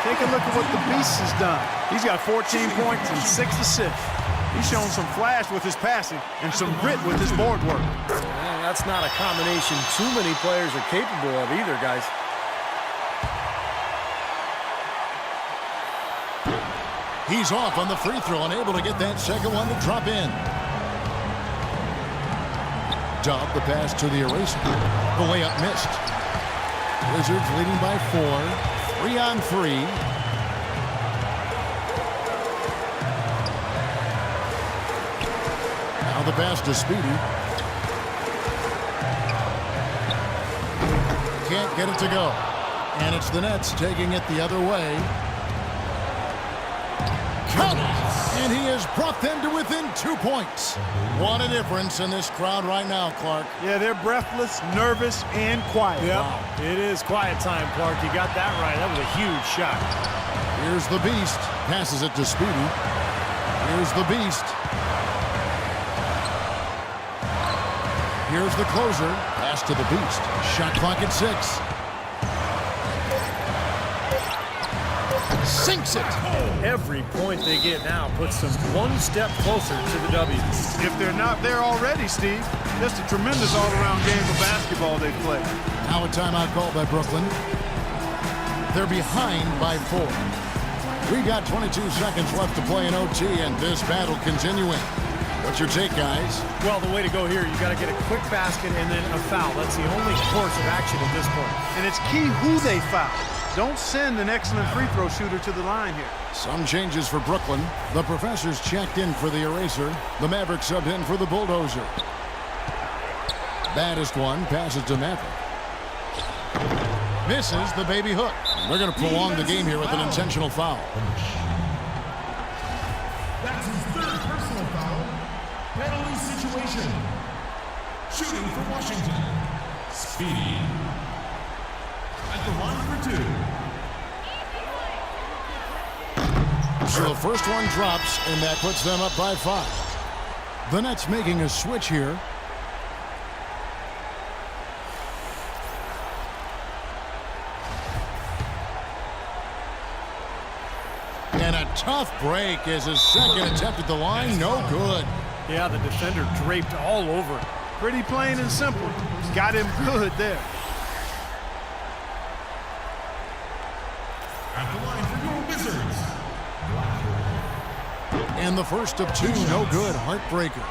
Take a look at what the Beast has done. He's got 14 points and 6 assists. He's shown some flash with his passing and some grit with his board work. Man, that's not a combination too many players are capable of either, guys. He's off on the free throw and able to get that second one to drop in. Dub the pass to the Eraser. The layup missed. Wizards leading by 4. 3-on-3. Now the pass to Speedy. Can't get it to go. And it's the Nets taking it the other way. Count it! And he has brought them to within 2 points. What a difference in this crowd right now, Clark. Yeah, they're breathless, nervous, and quiet. Yep. Wow. It is quiet time, Clark. You got that right. That was a huge shot. Here's the Beast. Passes it to Speedy. Here's the Beast. Here's the closer. Pass to the Beast. Shot clock at 6. Sinks it. Every point they get now puts them one step closer to the W. If they're not there already, Steve, just a tremendous all-around game of basketball they've played. Now a timeout called by Brooklyn. They're behind by 4. We've got 22 seconds left to play in OT, and this battle continuing. What's your take, guys? Well, the way to go here, you got to get a quick basket and then a foul. That's the only course of action at this point. And it's key who they foul. Don't send an excellent free throw shooter to the line here. Some changes for Brooklyn. The Professors checked in for the Eraser. The Mavericks subbed in for the Bulldozer. Baddest one passes to Maverick. Misses the baby hook. They're going to prolong the game here with an intentional foul. That's his 3rd personal foul. Penalty situation. Shooting for Washington. Speedy. At the line for 2. So the first one drops, and that puts them up by 5. The Nets making a switch here. And a tough break as his second attempt at the line, no good. Yeah, the defender draped all over it. Pretty plain and simple. Got him good there. At the line for your Wizards, Black Hole. And the first of two, no good. Heartbreaker.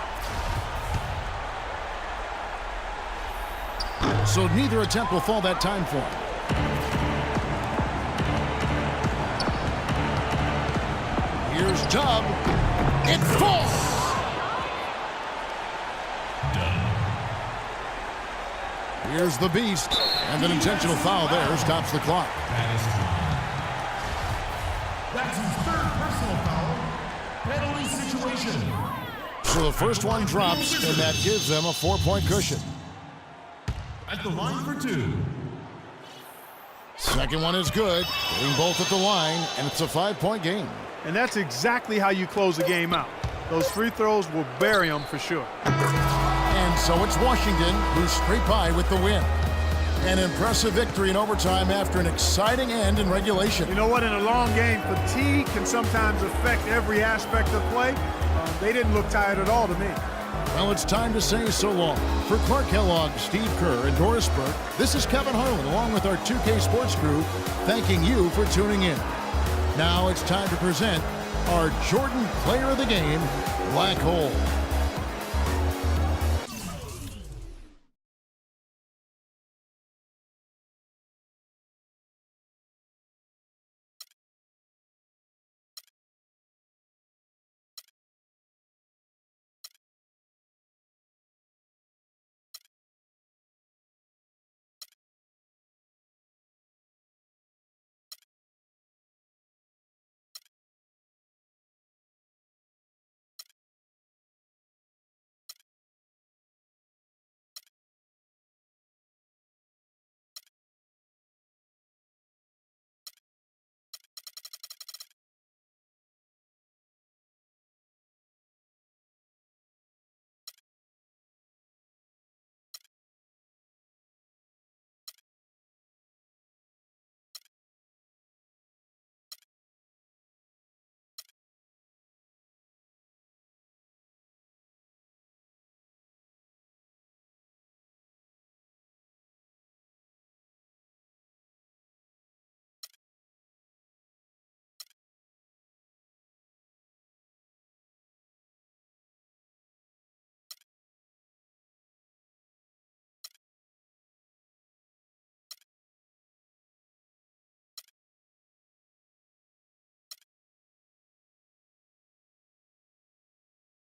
So neither attempt will fall that time for him. Here's Chubb. It falls. Here's the beast. And an intentional foul there stops the clock. That is true. That's his third personal foul. Penalty situation. So the first one drops, and that gives them a 4-point cushion. At the line for two. Second one is good. Getting both at the line, and it's a 5-point game. And that's exactly how you close the game out. Those free throws will bury them for sure. And so it's Washington who scrape by with the win. An impressive victory in overtime after an exciting end in regulation. You know what? In a long game, fatigue can sometimes affect every aspect of play. They didn't look tired at all to me. Well, it's time to say so long. For Clark Kellogg, Steve Kerr, and Doris Burke, this is Kevin Harlan along with our 2K Sports crew, thanking you for tuning in. Now it's time to present our Jordan Player of the Game, Black Hole.